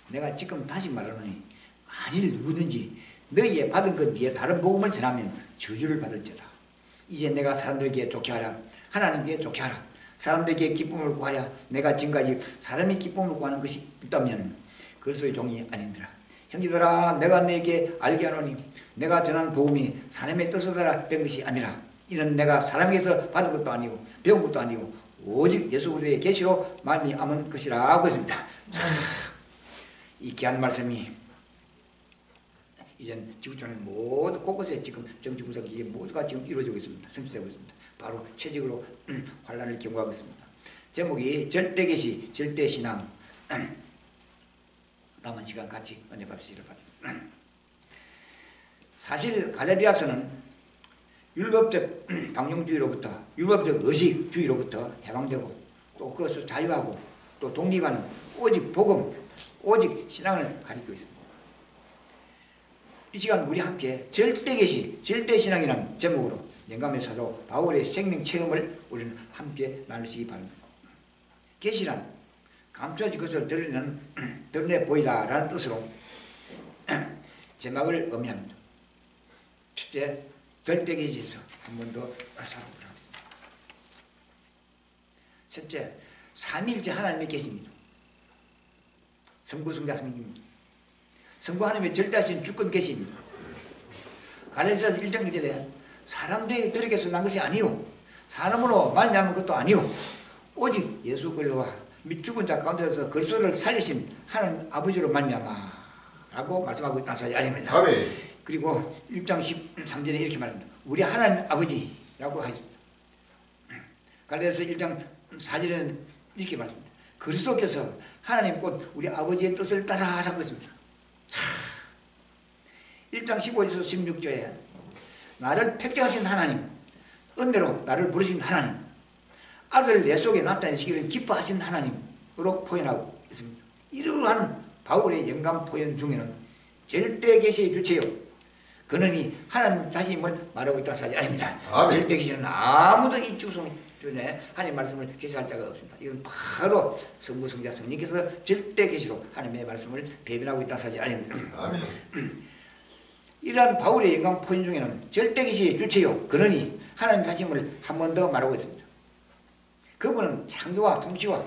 내가 지금 다시 말하노니 만일 누구든지 너희의 받은 것 위에 다른 복음을 전하면 저주를 받을지어다. 이제 내가 사람들에게 좋게 하라. 하나님께 좋게 하라. 사람들에게 기쁨을 구하랴. 내가 지금까지 사람이 기쁨을 구하는 것이 있다면 그리스도의 종이 아니니라. 형제들아 내가 너에게 알게 하노니 내가 전하는 복음이 사람의 뜻을 따라 된 것이 아니라 이는 내가 사람에게서 받은 것도 아니고 배운 것도 아니고 오직 예수 그리스도의 계시로 말미암은 것이라고 했습니다. 이 귀한 말씀이 이젠 지구촌의 모두 곳곳에 지금 정치 분석이 모두가 지금 이루어지고 있습니다. 성취되고 있습니다. 바로 체직으로 환란을 경고하고 있습니다. 제목이 절대계시, 절대신앙. 남은 시간 같이 은혜 받으시기를 바랍니다. 사실 갈라디아서는 율법적 방종주의로부터 율법적 의식주의로부터 해방되고 또 그것을 자유하고 또 독립하는 오직 복음, 오직 신앙을 가리키고 있습니다. 이 시간 우리 함께 절대계시, 절대신앙이라는 제목으로 영감의 사도 바울의 생명 체험을 우리는 함께 나누시기 바랍니다. 계시란 감춰진 것을 드러내 보이다라는 뜻으로 제목을 의미합니다. 첫째, 절대계시에서 한 번 더 살아보도록 하겠습니다. 첫째, 삼위일체 하나님의 계시입니다. 성부, 성자, 성령입니다. 성부 하나님의 절대하신 주권 계시입니다. 갈라디아서 1장 1절에 사람들에게서 난 것이 아니요 사람으로 말미암은 것도 아니요 오직 예수 그리스도와 및 죽은 자 가운데서 그리스도를 살리신 하나님 아버지로 말미암아 라고 말씀하고 있다는 사실이 아닙니다. 아멘. 그리고 1장 13절에 이렇게 말합니다. 우리 하나님 아버지라고 하십니다. 갈라디아서 1장 4절에는 이렇게 말합니다. 그리스도께서 하나님 곧 우리 아버지의 뜻을 따라라고 했습니다. 자, 1장 15절에서 16절에 나를 택정하신 하나님, 은혜로 나를 부르신 하나님, 아들 내 속에 나타내시기를 기뻐하신 하나님으로 표현하고 있습니다. 이러한 바울의 영감 표현 중에는 절대계시의 주체요 그러니 하나님 자신임을 말하고 있다는 사실이 아닙니다. 절대계시는 아무도 이 주성에 하나님의 말씀을 계시할 자가 없습니다. 이건 바로 성부, 성자, 성령께서 절대계시로 하나님의 말씀을 배변하고 있다는 사실이 아닙니다. 아멘. 이러한 바울의 영감 표현 중에는 절대계시의 주체요 그러니 하나님 자신임을 한 번 더 말하고 있습니다. 그분은 창조와 통치와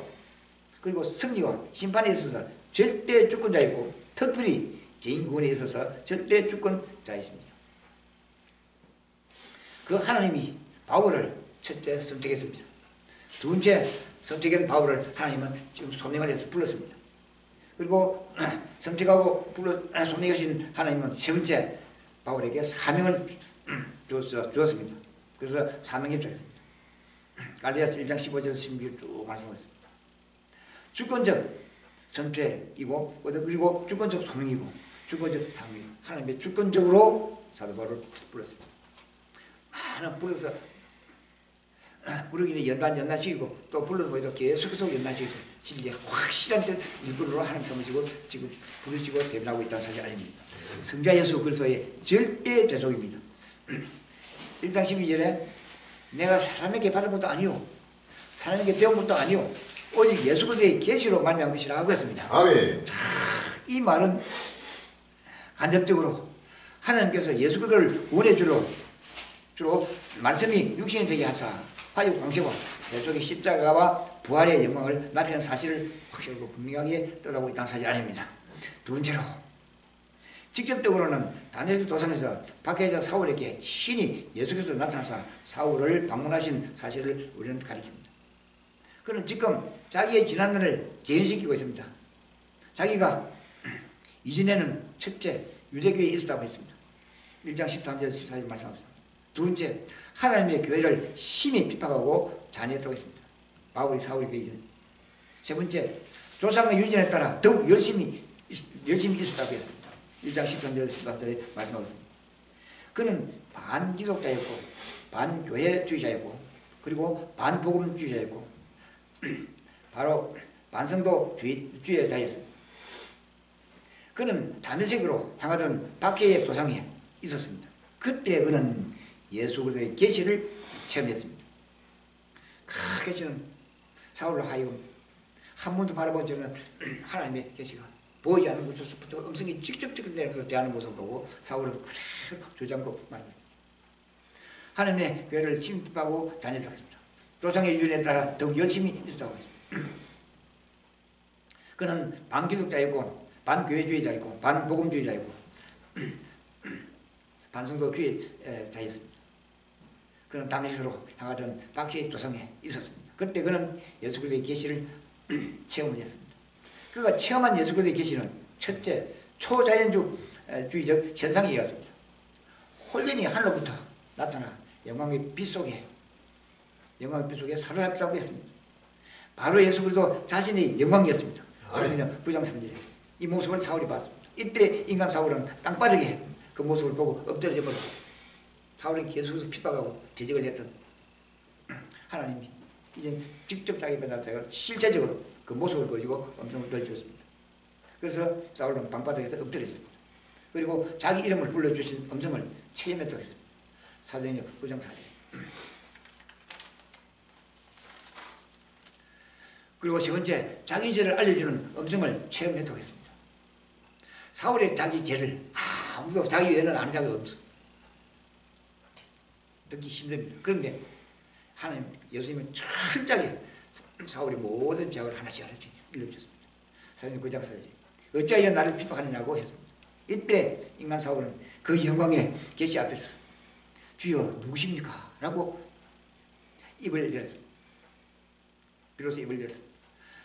그리고 승리와 심판에 있어서 절대 주권자이고 특별히 개인 구원에 있어서 절대 주권자이십니다. 그 하나님이 바울을 첫째 선택했습니다. 두 번째 선택한 바울을 하나님은 지금 소명을 해서 불렀습니다. 그리고 선택하고 소명하신 하나님은 세 번째 바울에게 사명을 주었습니다. 그래서 사명에 주었습니다. 갈라디아서 1장 15절에서 16절 쭉 말씀하셨습니다. 주권적 선택이고 그리고 주권적 소명이고 주권적 사명이고 하나님의 주권적으로 사도 바울을 불렀습니다. 많은 불러서 부르기는 연단식이고 또 불러도 보이도 계속 연단식이고 심지어 확실한 일부러 하나님 삼으시고 지금 부르시고 대변하고 있다는 사실 아닙니다. 성자 예수 그리스도의 절대 대속입니다. 1장 12절에 내가 사람에게 받은 것도 아니요 사람에게 배운 것도 아니요 오직 예수 그리스도의 계시로 말미암은 것이라고 했습니다. 아멘. 자, 이 말은 간접적으로 하나님께서 예수 그리스도를 구원해 주로 말씀이 육신이 되게 하사 화육 광세와 예수의 십자가와 부활의 영광을 나타내는 사실을 확실하고 분명하게 떠나고 있다는 사실 아닙니다. 두 번째로 직접적으로는 다니엘서 도상에서 박해자 사울에게 친히 예수께서 나타나서 사울을 방문하신 사실을 우리는 가리킵니다. 그는 지금 자기의 지난날을 재현시키고 있습니다. 자기가 이전에는 첫째 유대교회에 있었다고 했습니다. 1장 13절 14절 말씀하셨습니다. 두 번째 하나님의 교회를 심히 핍박하고 잔해했다고 했습니다. 바울이 사울의 교회 이전. 세 번째 조상의 유전에 따라 더욱 열심히 있었다고 했습니다. 1장 13절 14절에 말씀하고 있습니다. 그는 반기독자였고 반교회주의자였고 그리고 반복음주의자였고 바로 반성도주의자였습니다. 그는 다메섹으로 향하던 박해의 도상에 있었습니다. 그때 그는 예수 그리스도의 계시를 체험했습니다. 그 계시는 사울로 하여금 한 번도 바라보지 않은 하나님의 계시가 보이지 않는 곳에서부터 음성이 직접적으로 내려서 대하는 모습을 보고 사울은 그대로 주저앉고 말합니다. 하나님의 교회를 침입하고 다녔다고 했습니다. 조상의 유전에 따라 더욱 열심히 있었다고 했습니다. 그는 반기독자이고 반교회주의자이고 반복음주의자이고 반성도주의자였습니다. 그는 다메섹으로 향하던 박해의 도상에 있었습니다. 그때 그는 예수 그리스도의 계시를 체험을 했습니다. 그가 체험한 예수 그리스도의 계시는 첫째 초자연주의적 현상이었습니다. 홀연히 하늘로부터 나타나 영광의 빛 속에 사로잡히라고 했습니다. 바로 예수 그리스도 자신의 영광이었습니다. 사도행전 9장 3절에 이 모습을 사울이 봤습니다. 이때 인간 사울은 땅바닥에 그 모습을 보고 엎드려져 버렸습니다. 사울은 계속해서 핍박하고 대적을 했던 하나님이 이제 직접 자기 배달자가 실제적으로 그 모습을 보이고 음성을 들려주었습니다. 그래서 사울은 방바닥에서 엎드렸습니다. 그리고 자기 이름을 불러주신 음성을 체험했다고 했습니다. 사도행전 9장 4절. 그리고 세 번째 자기 죄를 알려주는 음성을 체험했다고 했습니다. 사울의 자기 죄를 아무도 자기 외에는 아는 자가 없습니다. 듣기 힘듭니다. 그런데 하나님 예수님은 철저하게 사울의 모든 죄악을 하나씩 일러주셨습니다. 사도행전 9장 4절. 어찌하여 나를 핍박하느냐고 했습니다. 이때 인간 사울은 그 영광의 계시 앞에서 주여 누구십니까? 라고 입을 열었습니다. 비로소 입을 열었습니다.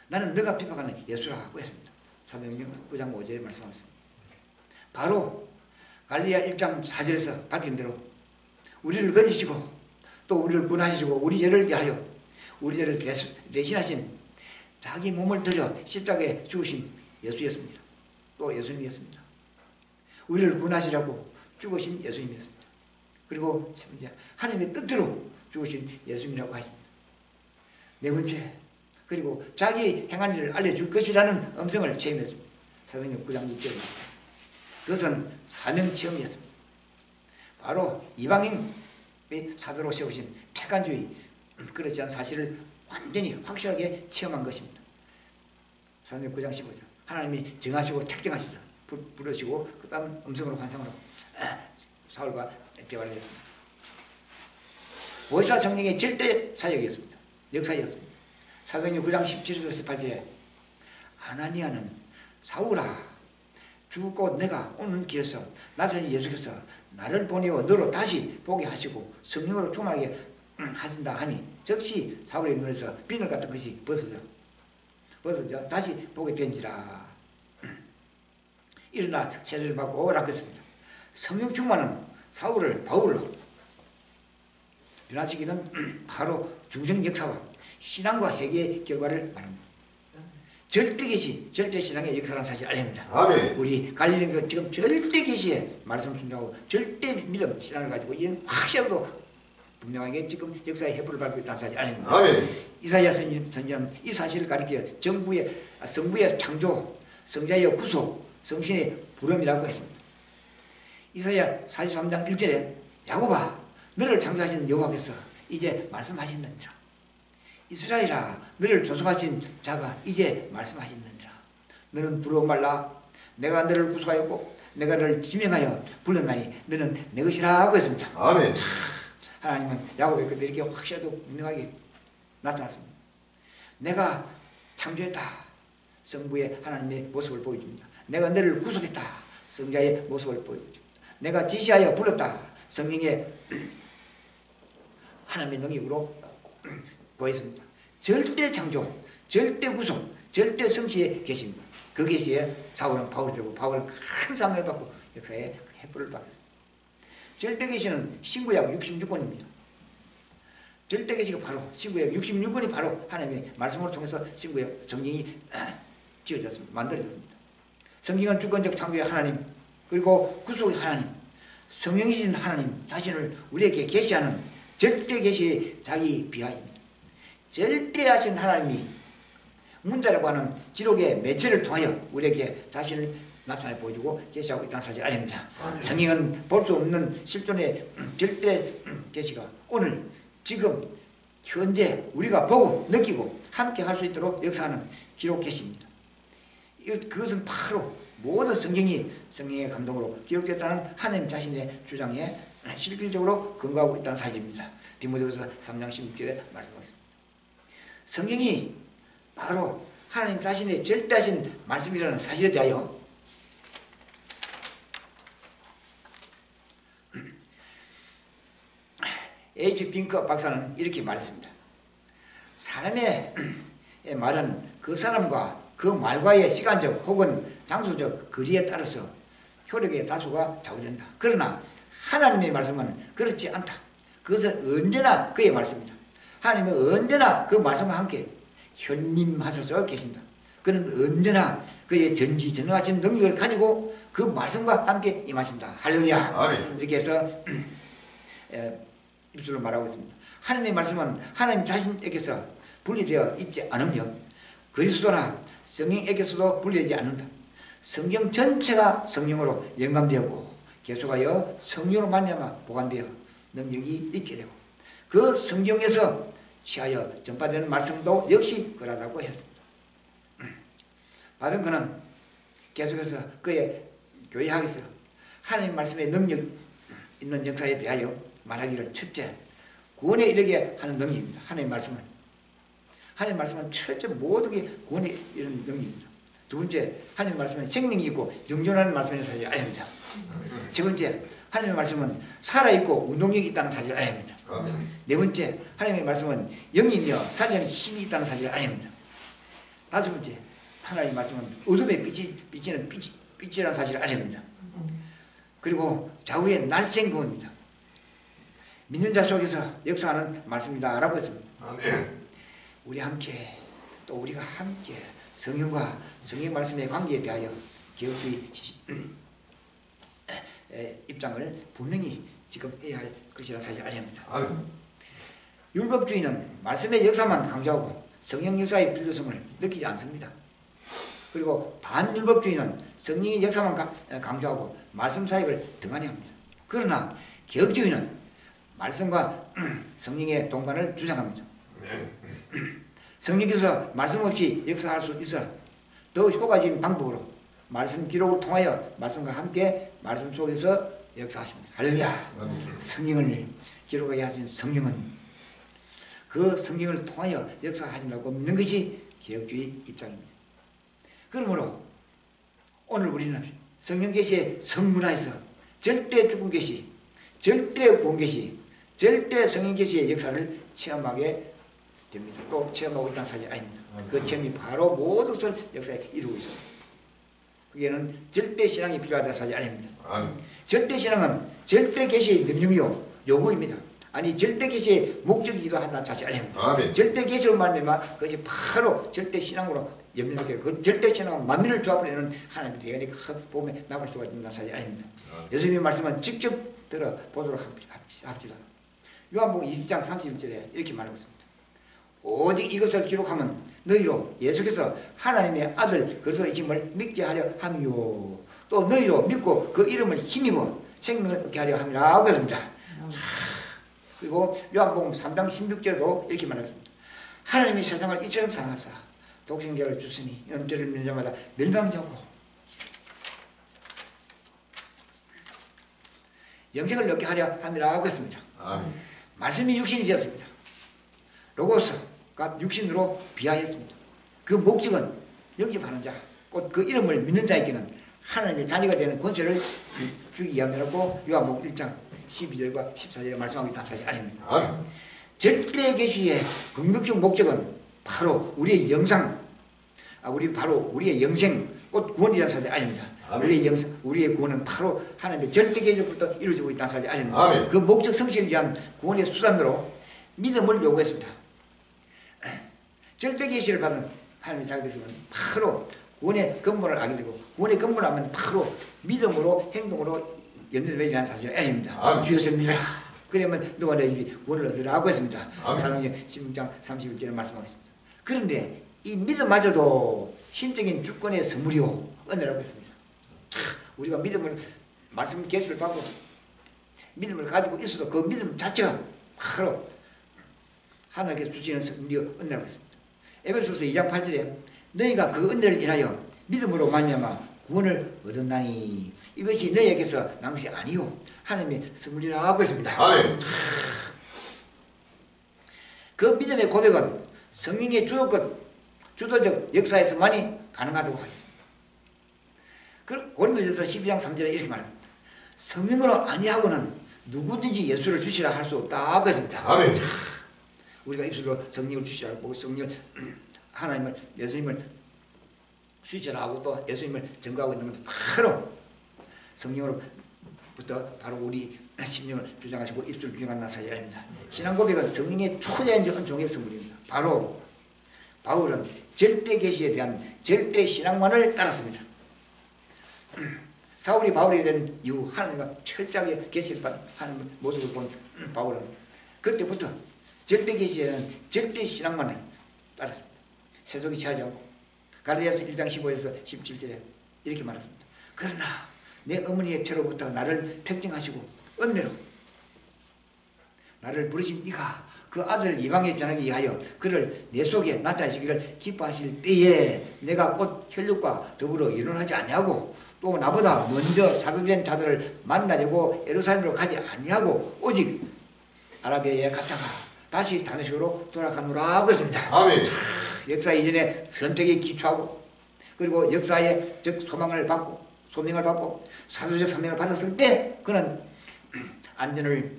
나는 너가 핍박하는 예수라고 했습니다. 사도행전 9장 5절에 말씀하셨습니다. 바로 갈릴리아 1장 4절에서 밝힌 대로 우리를 거두시고 또 우리를 구원하시고 우리 죄를 위하여 우리 죄를 대신하신 자기 몸을 들여 십자가에 죽으신 예수였습니다. 또 예수님이었습니다. 우리를 구원하시라고 죽으신 예수님이었습니다. 그리고 세 번째 하나님의 뜻대로 죽으신 예수님이라고 하십니다. 네 번째 그리고 자기 행한 일을 알려줄 것이라는 음성을 체험했습니다. 사도행전 9장 6절에 그것은 사명 체험이었습니다. 바로 이방인의 사도로 세우신 태간주의 그렇지 않은 사실을 완전히 확실하게 체험한 것입니다. 사도행전 9장 15절 하나님이 정하시고 택정하셔서 부르시고 그 다음 음성으로 환상으로 사울과 대화를 했습니다. 보혜사 성령의 절대 사역이었습니다. 역사였습니다. 사도행전 9장 17에서 18절에 아나니아는 사울아 죽고 내가 오는 길에서 나사렛 예수께서 나를 보내어 너로 다시 보게 하시고 성령으로 충만하게 하신다 하니 즉시 사울의 눈에서 비늘 같은 것이 벗어져 다시 보게 된지라. 일어나 세례를 받고 오라고 했습니다. 성령 충만은 사울을 바울로 변화시키는 바로 중생 역사와 신앙과 회개의 결과를 말합니다. 절대계시, 절대신앙의 역사라는 사실 아닙니다. 아멘. 우리 갈릴리교 지금 절대계시의 말씀 순종하고 절대 믿음, 신앙을 가지고 이는 확실하고 분명하게 지금 역사의 해부를 밟고 있다는 사실 아닙니다. 아멘. 이사야 선지자는 이 사실을 가리켜 성부의 창조, 성자의 구속, 성신의 부름이라고 했습니다. 이사야 43장 1절에 야곱아 너를 창조하신 여호와께서 이제 말씀하시느니라. 이스라엘아 너를 조속하신 자가 이제 말씀하시느니라. 너는 부러워 말라. 내가 너를 구속하였고 내가 너를 지명하여 불렀나니 너는 내 것이라 하고 했습니다. 아멘. 하나님은 야곱의 그때 이렇게 확실하고 분명하게 나타났습니다. 내가 창조했다. 성부의 하나님의 모습을 보여줍니다. 내가 너를 구속했다. 성자의 모습을 보여줍니다. 내가 지시하여 불렀다. 성령의 하나님의 능력으로 보였습니다. 절대 창조, 절대 구속, 절대 성취에 계십니다. 그 계시에 사울은 바울이 되고 바울은 큰 상을 받고 역사에 해부를 받습니다. 절대 계시는 신구약 66권입니다. 절대 계시가 바로 신구약 66권이 바로 하나님의 말씀을 통해서 신구약 성경이 지어졌습니다. 만들어졌습니다. 성경은 주권적 창조의 하나님, 그리고 구속의 하나님, 성령이신 하나님 자신을 우리에게 계시하는 절대 계시의 자기 비하입니다. 절대하신 하나님이 문자라고 하는 기록의 매체를 통하여 우리에게 자신을 나타내 보여주고 계시하고 있다는 사실을 알립니다. 성경은 볼 수 없는 실존의 절대 계시가 오늘 지금 현재 우리가 보고 느끼고 함께 할 수 있도록 역사하는 기록 계시입니다. 그것은 바로 모든 성경의 감동으로 기록됐다는 하나님 자신의 주장에 실질적으로 근거하고 있다는 사실입니다. 디모데후서 3장 16절에 말씀하겠습니다. 성경이 바로 하나님 자신의 절대하신 말씀이라는 사실에 대하여 H. 빙크 박사는 이렇게 말했습니다. 사람의 말은 그 사람과 그 말과의 시간적 혹은 장소적 거리에 따라서 효력의 다수가 좌우된다. 그러나 하나님의 말씀은 그렇지 않다. 그것은 언제나 그의 말씀이다. 하나님은 언제나 그 말씀과 함께 현림하셔서 계신다. 그는 언제나 그의 전지전능하신 능력을 가지고 그 말씀과 함께 임하신다. 할렐루야. 이렇게 해서 입술로 말하고 있습니다. 하나님의 말씀은 하나님 자신에게서 분리되어 있지 않으며 그리스도나 성령에게서도 분리되지 않는다. 성경 전체가 성령으로 영감되었고 계속하여 성령으로 말미암아 보관되어 능력이 있게 되고 그 성경에서 취하여 전파되는 말씀도 역시 그러하다고 했습니다. 바른 그는 계속해서 그의 교회학에서 하나님 말씀의 능력 있는 역사에 대하여 말하기를 첫째, 구원에 이르게 하는 능력입니다. 하나님 말씀은 첫째 모든 게 구원에 이르는 능력입니다. 두 번째, 하나님 말씀은 생명이 있고 영존하는 말씀의 사실을 알립니다. 세 번째, 하나님의 말씀은 살아있고 운동력이 있다는 사실을 알립니다. 네 번째, 하나님의 말씀은 영이며 살려는 힘이 있다는 사실을 알립니다. 다섯 번째, 하나님의 말씀은 어둠에 비치는 빛이라는 사실을 알립니다. 그리고 좌우의 날쌘 구원입니다. 믿는 자 속에서 역사하는 말씀이다 라고 했습니다. 우리 함께 또 우리가 함께 성령과 성령 말씀의 관계에 대하여 기독교의 입장을 분명히 지금 해야 할 것이라는 사실을 알립니다. 율법주의는 말씀의 역사만 강조하고 성령 역사의 필요성을 느끼지 않습니다. 그리고 반율법주의는 성령의 역사만 강조하고 말씀 사역을 등한히 합니다. 그러나 개혁주의는 말씀과 성령의 동반을 주장합니다. 성령께서 말씀 없이 역사할 수 있어 더 효과적인 방법으로 말씀 기록을 통하여 말씀과 함께 말씀 속에서 역사하십니다. 할렐루야. 성령을 기록하게 하신 성령은 그 성령을 통하여 역사하신다고 믿는 것이 개혁주의 입장입니다. 그러므로 오늘 우리는 성령 계시의 성문화에서 절대 죽음 계시, 절대 구원 계시, 절대 성령 계시의 역사를 체험하게 됩니다. 또 체험하고 있다는 사실이 아닙니다. 그 체험이 바로 모든 것을 역사에 이루고 있습니다. 그게는 절대 신앙이 필요하다는 사실이 아닙니다. 절대 신앙은 절대 계시의 능력이요 요구입니다. 아니 절대 계시의 목적이기도 한다는 사실이 아닙니다. 절대 계시로 말미암아 그것이 바로 절대 신앙으로 연결되게 그 절대 신앙은 만민을 조합하는 하나님의 대연이 큰 복음에 남을 수가 있는 사실이 아닙니다. 예수님의 말씀은 직접 들어보도록 합시다. 요한복음 20장 31절에 이렇게 말하고 있습니다. 오직 이것을 기록하면 너희로 예수께서 하나님의 아들 그리스도이심을 믿게 하려 함이요 또 너희로 믿고 그 이름을 힘입어 생명을 얻게 하려 함이라고 했습니다. 그리고 요한복음 3장 16절에도 이렇게 말하겠습니다. 하나님이 세상을 이처럼 사랑하사 독생자를 주시니 이는 저를 믿는 자마다 멸망하지 않고 영생을 얻게 하려 함이라고 했습니다. 말씀이 육신이 되었습니다. 로고스가 육신으로 비하했습니다. 그 목적은 영접하는 자, 곧 그 이름을 믿는 자에게는 하나님의 자녀가 되는 권세를 주기 위함이라고 요한복음 1장 12절과 14절에 말씀하고 있다는 사실 아닙니다. 아멘. 절대 계시의 궁극적 목적은 바로 우리의 영생, 곧 구원이라는 사실 아닙니다. 아멘. 우리의 구원은 바로 하나님의 절대 계시부터 이루어지고 있다는 사실 아닙니다. 아멘. 그 목적 성취를 위한 구원의 수단으로 믿음을 요구했습니다. 절대 계시를 받는 하나님의 자녀들은 바로 구원의 근본을 알게 되고, 구원의 근본을 알면 바로 믿음으로 행동으로 연결되는 사실을 알립니다. 아멘. 주 예수를 믿어라. 그러면 너와 내 집이 구원을 얻으라고 했습니다. 아멘. 사도행전 16장 31절에 말씀하겠습니다. 그런데 이 믿음마저도 신적인 주권의 선물이요 은혜라고 했습니다. 우리가 믿음을 말씀 계시를 받고 믿음을 가지고 있어도 그 믿음 자체가 바로 하나님께서 주시는 선물이요 은혜라고 했습니다. 에베소서 2장 8절에 너희가 그 은혜를 인하여 믿음으로 말미암아 구원을 얻었나니 이것이 너희에게서 난 것이 아니요 하나님의 선물이라고 했습니다. 아멘. 그 믿음의 고백은 성령의 주도적 역사에서만이 가능하다고 하겠습니다. 고린도전서 12장 3절에 이렇게 말합니다. 성령으로 아니하고는 누구든지 예수를 주시라 할 수 없다고 했습니다. 아멘. 우리가 입술로 성령을 주시라 하고 성령을 하나님을 예수님을 수시라 하고 또 예수님을 증거하고 있는 것은 바로 성령으로부터 바로 우리 심령을 주장하시고 입술을 주장한다는 사실이 아닙니다. 신앙 고백은 성령의 초자연적 은총의 선물입니다. 바로 바울은 절대 계시에 대한 절대 신앙만을 따랐습니다. 사울이 바울이 된 이후 하나님과 철저하게 계시를 하는 모습을 본 바울은 그때부터 절대 계시에는 절대 신앙만을 따랐습니다. 세속이 취하지 않고 갈라디아서 1장 15에서 17절에 이렇게 말했습니다. 그러나 내 어머니의 태로부터 나를 택정하시고 은혜로 나를 부르신 네가 그 아들을 이방에 전하기 위하여 그를 내 속에 나타내시기를 기뻐하실 때에 내가 곧 혈육과 더불어 이혼하지 아니하고 또 나보다 먼저 사도된 자들을 만나려고 예루살렘으로 가지 아니하고 오직 아라비아에 갔다가 다시 다메섹으로 돌아가노라 하고 있습니다. 아멘. 역사 이전에 선택에 기초하고 그리고 역사의 즉 소명을 받고 사도적 사명을 받았을 때 그는 안전을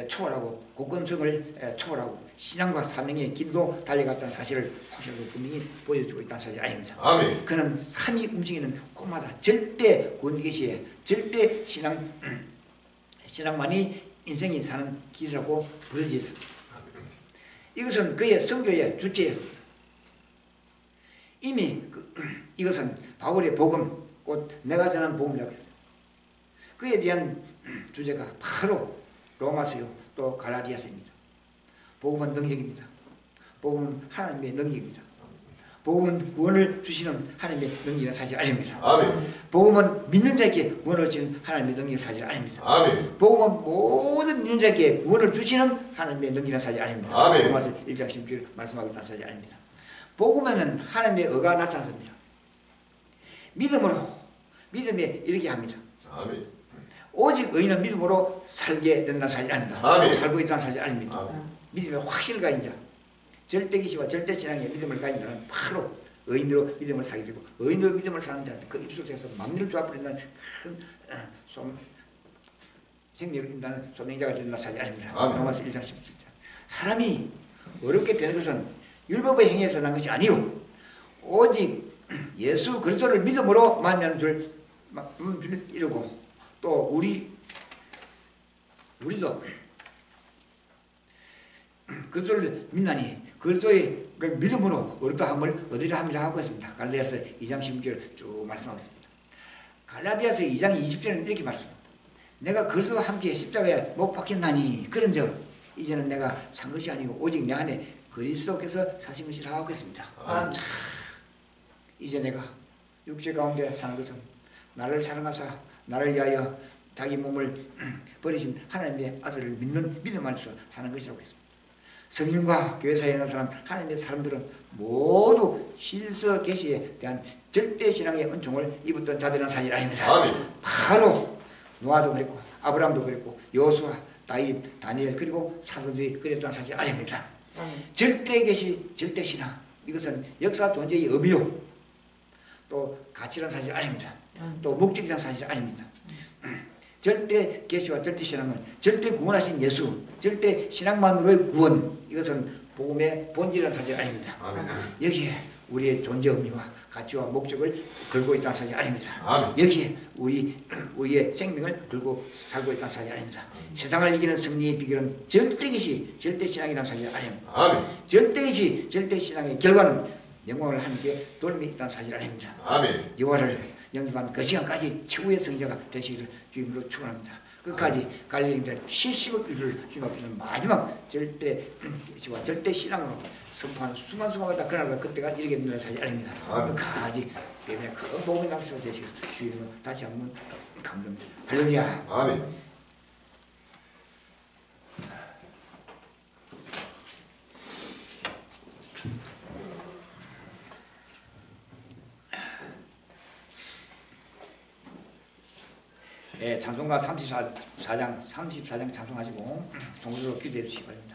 초월하고 공건성을 초월하고 신앙과 사명의 길도 달려갔다는 사실을 확실하게 분명히 보여주고 있다는 사실이 아닙니다. 아멘. 그는 삶이 움직이는 곳마다 절대 구원계시에 절대 신앙만이 인생이 사는 길이라고 부르짖어 있습니다. 이것은 그의 선교의 주체였습니다. 이미 이것은 바울의 복음, 곧 내가 전한 복음이라고 했습니다. 그에 대한 주제가 바로 로마서요 또 갈라디아서입니다. 복음은 능력입니다. 복음은 하나님의 능력입니다. 복음은 구원을 주시는 하나님의 능력이라는 사실 아닙니다. 아멘. 복음은 믿는 자에게 구원을 주시는 하나님의 능력의 사실 아닙니다. 아멘. 복음은 모든 믿는 자에게 구원을 주시는 하나님의 능력이라는 사실 아닙니다. 아멘. 로마서 1장 16절 말씀하고 있다는 사실 아닙니다. 복음에는 하나님의 의가 나타났습니다. 믿음에 이르게 합니다. 아멘. 오직 의인은 믿음으로 살게 된다는 사실이 아닙니다. 아멘. 살고 있다는 사실이 아닙니다. 아멘. 믿음의 확신을 가진 자, 절대기시와 절대신앙의 믿음을 가진 자는 바로 의인으로 믿음을 사게 되고 의인으로 믿음을 사는 자한테 그 입술에서 만민을 조합버린다는 큰 생명을 인다는 소명자가 된다는 사실이 아닙니다. 아멘. 로마서 1장 17절. 사람이 어렵게 되는 것은 율법의 행위에서 난 것이 아니요 오직 예수 그리스도를 믿음으로 만나는 줄 이루고 또 우리도 그리스도를 믿나니 그리스도의 믿음으로 어렵다함을 얻으려 함이라 하고 있습니다. 갈라디아서 2장 16절 쭉 말씀하겠습니다. 갈라디아서 2장 20절은 이렇게 말씀합니다. 내가 그리스도와 함께 십자가에 못 박혔나니 그런즉 이제는 내가 산 것이 아니고 오직 내 안에 그리스도께서 사신 것이라 하고 있습니다. 이제 내가 육체 가운데 사는 것은 나를 사랑하사 나를 위하여 자기 몸을 버리신 하나님의 아들을 믿는 믿음 안에서 사는 것이라고 했습니다. 성령과 교회사에 나타난 하나님의 사람들은 모두 실서 계시에 대한 절대 신앙의 은총을 입었던 자들이라는 사실이 아닙니다. 아멘. 바로 노아도 그랬고 아브라함도 그랬고 여호수아, 다윗, 다니엘 그리고 사도들이 그랬다는 사실이 아닙니다. 절대 계시, 절대 신앙 이것은 역사 존재의 의미요 또 가치라는 사실 아닙니다. 또 목적이라는 사실 아닙니다. 절대 계시와 절대 신앙은 절대 구원하신 예수, 절대 신앙만으로의 구원, 이것은 복음의 본질이라는 사실 아닙니다. 아멘. 여기에 우리의 존재 의미와 가치와 목적을 걸고 있다는 사실 아닙니다. 아멘. 여기에 우리의 생명을 걸고 살고 있다는 사실 아닙니다. 세상을 이기는 승리의 비결은 절대이시 절대 신앙이라는 사실 아닙니다. 아멘. 절대이시 절대 신앙의 결과는 영광을 하나님께 돌림이 있다는 사실 아닙니다. 아멘. 여호와를 영접한 그 시간까지 최후의 성자가 되시기를 주님으로 축원합니다. 끝까지 갈릴리인들 70을 주님 앞에서 마지막 절대 신앙으로 선포하는 순간순간마다 그날과 그때가 이르겠는 사실 아닙니다. 끝까지 배면에 큰 복음의 남수가 되시기를 주님으로 다시 한번 감사합니다. 할렐루야. 아멘. 예, 찬송가 34장 찬송하시고 동서로 기도해 주시기 바랍니다.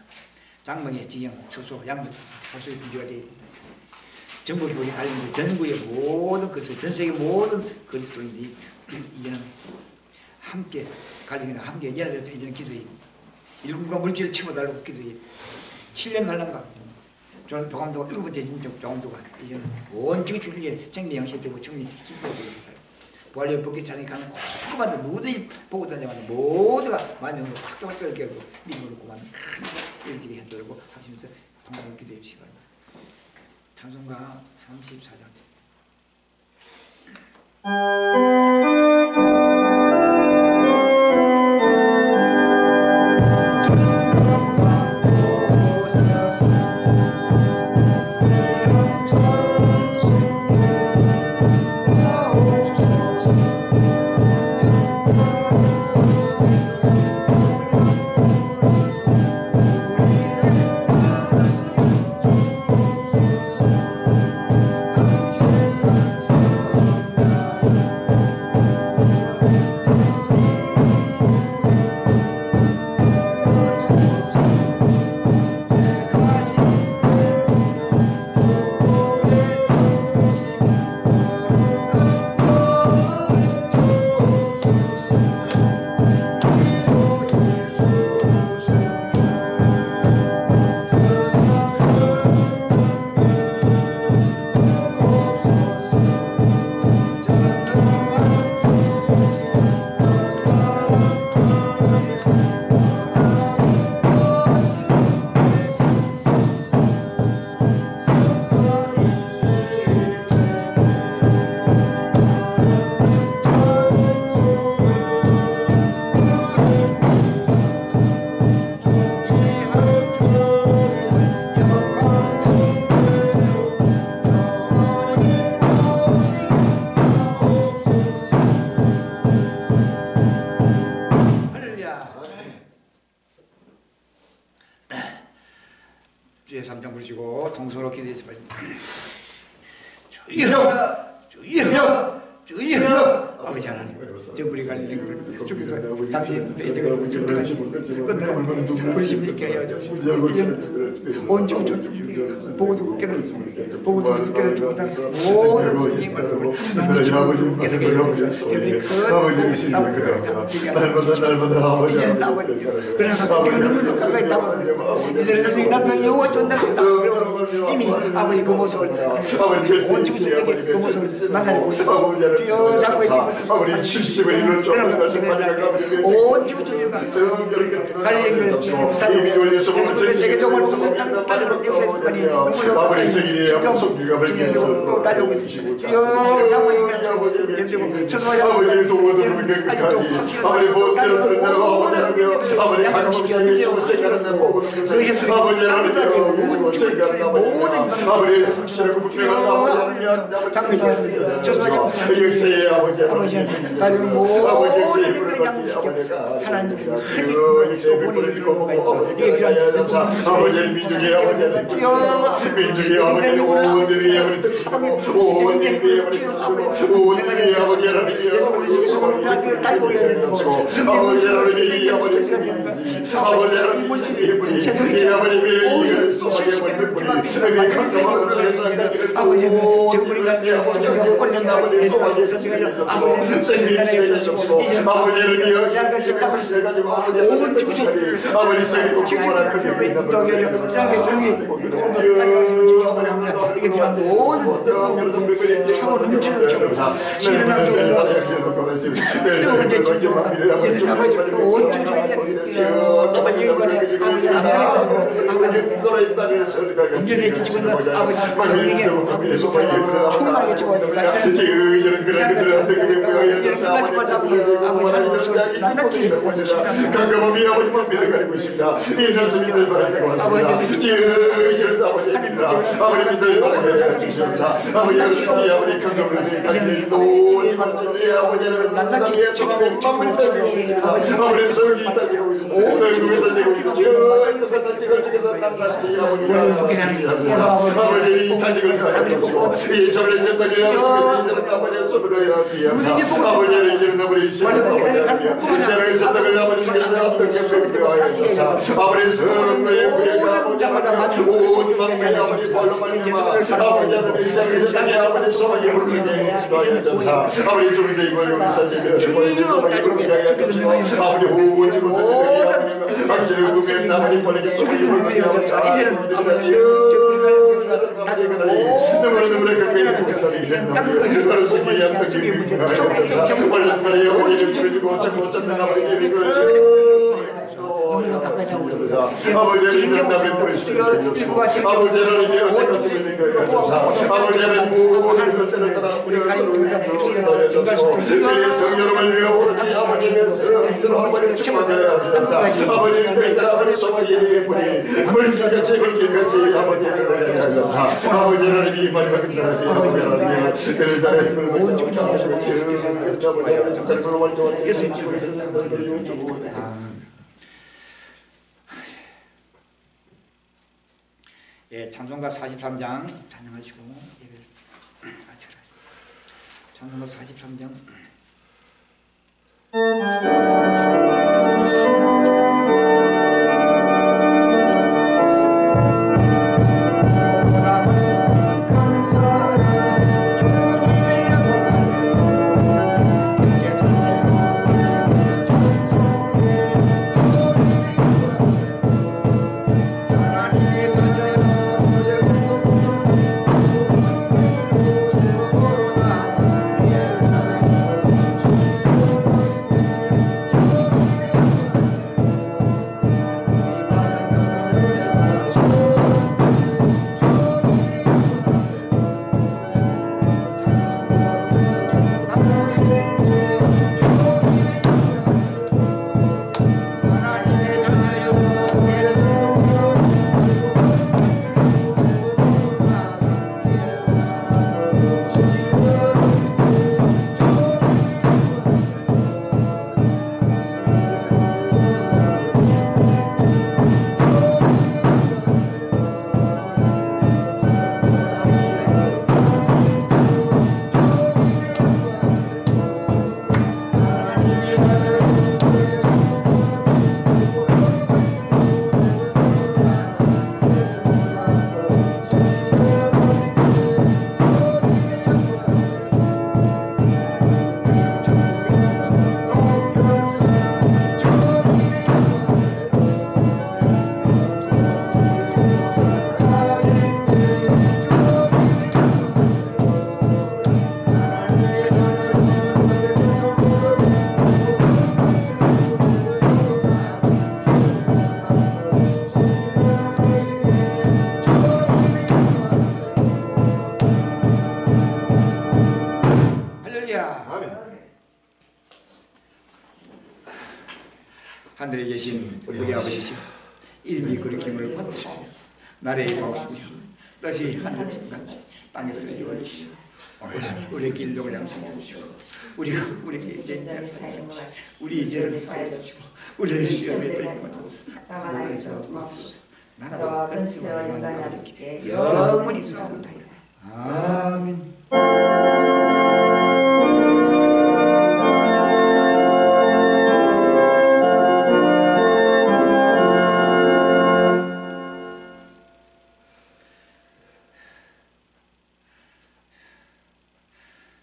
장명의 지경, 처소, 양육, 합수의 준비가 되어 전국에 우리 갈리는 전국의 모든 것을 전 세계 모든 그리스도인들이 이제는 함께 갈리는 함께 연합해서 이제는 기도해 일군과 물질을 채워달라고 기도해 7년 갈란가 저는 조감도가 7번째 조감도가 이제는 온 지구 주일에 정리 양식되고 정리 기도해 부활절 복귀 찬양에 가는 고구마도 누구든지 보고 다니면 모두가 만명으로 확정확정 이렇게 하고 믿음으로 고만 일찍이 해들고 하시면서 동감을 기도해 주시기 바랍니다. 찬송가 34장 주의 3장 부르시고 동서로 기도해서 주여 주여 아버지 하나님 정부리 갈리는 주께서 당신 대적을 부르심을 있게 하여 주옵소서. 온 주를 보고 듣고 깨달으시고 보고 듣고 깨달으시고 모든 스님 말씀을 나는 주님께서 깨달으시고 날마다 아버지 그러나 내가 눈물 속까지 담아서 이스라엘 선생님 나타난 여호와 존다겠다. 이미 아버지 그 모습을 온 주님에게 그 모습을 만나고 있습니다. 주여 잡고 아버지 70을 이룰 정도까지 온 지구 주님과 갈릴리를 이미 올려서 세계적으로 달려오는 역사의 주권이 아버지 저기에 속기가 또 달려오고 있습니다. 주여 잡고 있는 아버지를 도와주는 끝까지 아버지 보호대로 들은 대로 아버지 가감없이 책가는 데 보고 아버지 하나님께로 책가는 아버지 확실하고 분명한 아버지 역사의 아버지 아버지 역사의 불을 받기 아버지가 하나님 그 역사의 불을 읽고 보고 아버지를 민족의 아버지 하나님 민족의 아버지 온 님의 아버지 뜻이고 온 님의 아버지 뜻이고 온 님의 아버지 하나님이여 아버지 하나님이 아버지 하나님이 아버지 하나님이 이 아버님의 이를 소망해 버리는 분이 이 강성한 자기를 아버지 지금 우리가 어린 아버지 소망해 주시고 생명의 주시고 아버지 하나님이여 온 주시고 아버지 생이고 충만한 그 있는 분이 짧게 조용히 이게 비한 모든 분들이 차고 넘치는 쪽으로 신뢰하는 쪽으로 금전에 지치고 아버지 충만하게 집어넣어서 낫지 강경함이 아버지만 미를 가리고 있습니다. 이 말씀이들 바라고 왔습니다. 아버지 믿을 바라게 해주시옵소서. 아버지 하나님 아버지 강경을 주시니 노지만 아버지는 나나기에 처음에 아버지 성이 따지고 있습니다. 성국에 따지고 있습니다. 따지고 중에서 난나시 아버지 이 타직을 가지고 이 설레 제떡이 아버지 손으로 아버지를 이기는 아버지 이제는 제떡을 아버지 중에서 아버지 성도의 구애가 온 만민의 아버지 벌로 말미암아 아버지는 이 세상에 아버지 소망이 부르게 하여 주옵소서. 아버지 주님의 이걸 용서 주시며 소망이 부르게 하여 주옵소서. 아버지 호원지 못하는 당신의 구면 아버지 벌에게 소망이 부르게 하여 주옵소서. 너무나 강력한 목소리 그렇습니다. 양떡이 원래 아버지를 주시고 자꾸 찾는 아버지를 아버지를 남을 부르시고 아버지를 이미 언제까지 믿는 아버지를 모든 것을 따라 우리 성령을 위해 오르니 아버지의 성령을 축복하여 아버지를 아버지 소망이 뿌리 물같이 물길같이 아버지를 아버지를 이 마지막 끝나지 아버지를 늘 달에 힘을 예, 찬송가 43장 찬양하시고 예배를 마치겠습니다. 찬송가 43장 하늘에 계신 우리 아버지시여 이름이 그렇게 힘을 받으시오. 나라의 마옵소서 다시 하늘같이 땅에서 이루어지시오. 우리의 길도 양식해 주시고 우리에게 이제 양식해 주시고 우리 죄를 사하여 주시고 우리를 시험에 들게 하소서. 땅에서 마옵소서 나라와 근세와 영광이 아버지께 영원히 수고하옵나이다. 아멘.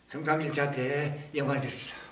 성삼일체 앞에 영광을 드립니다.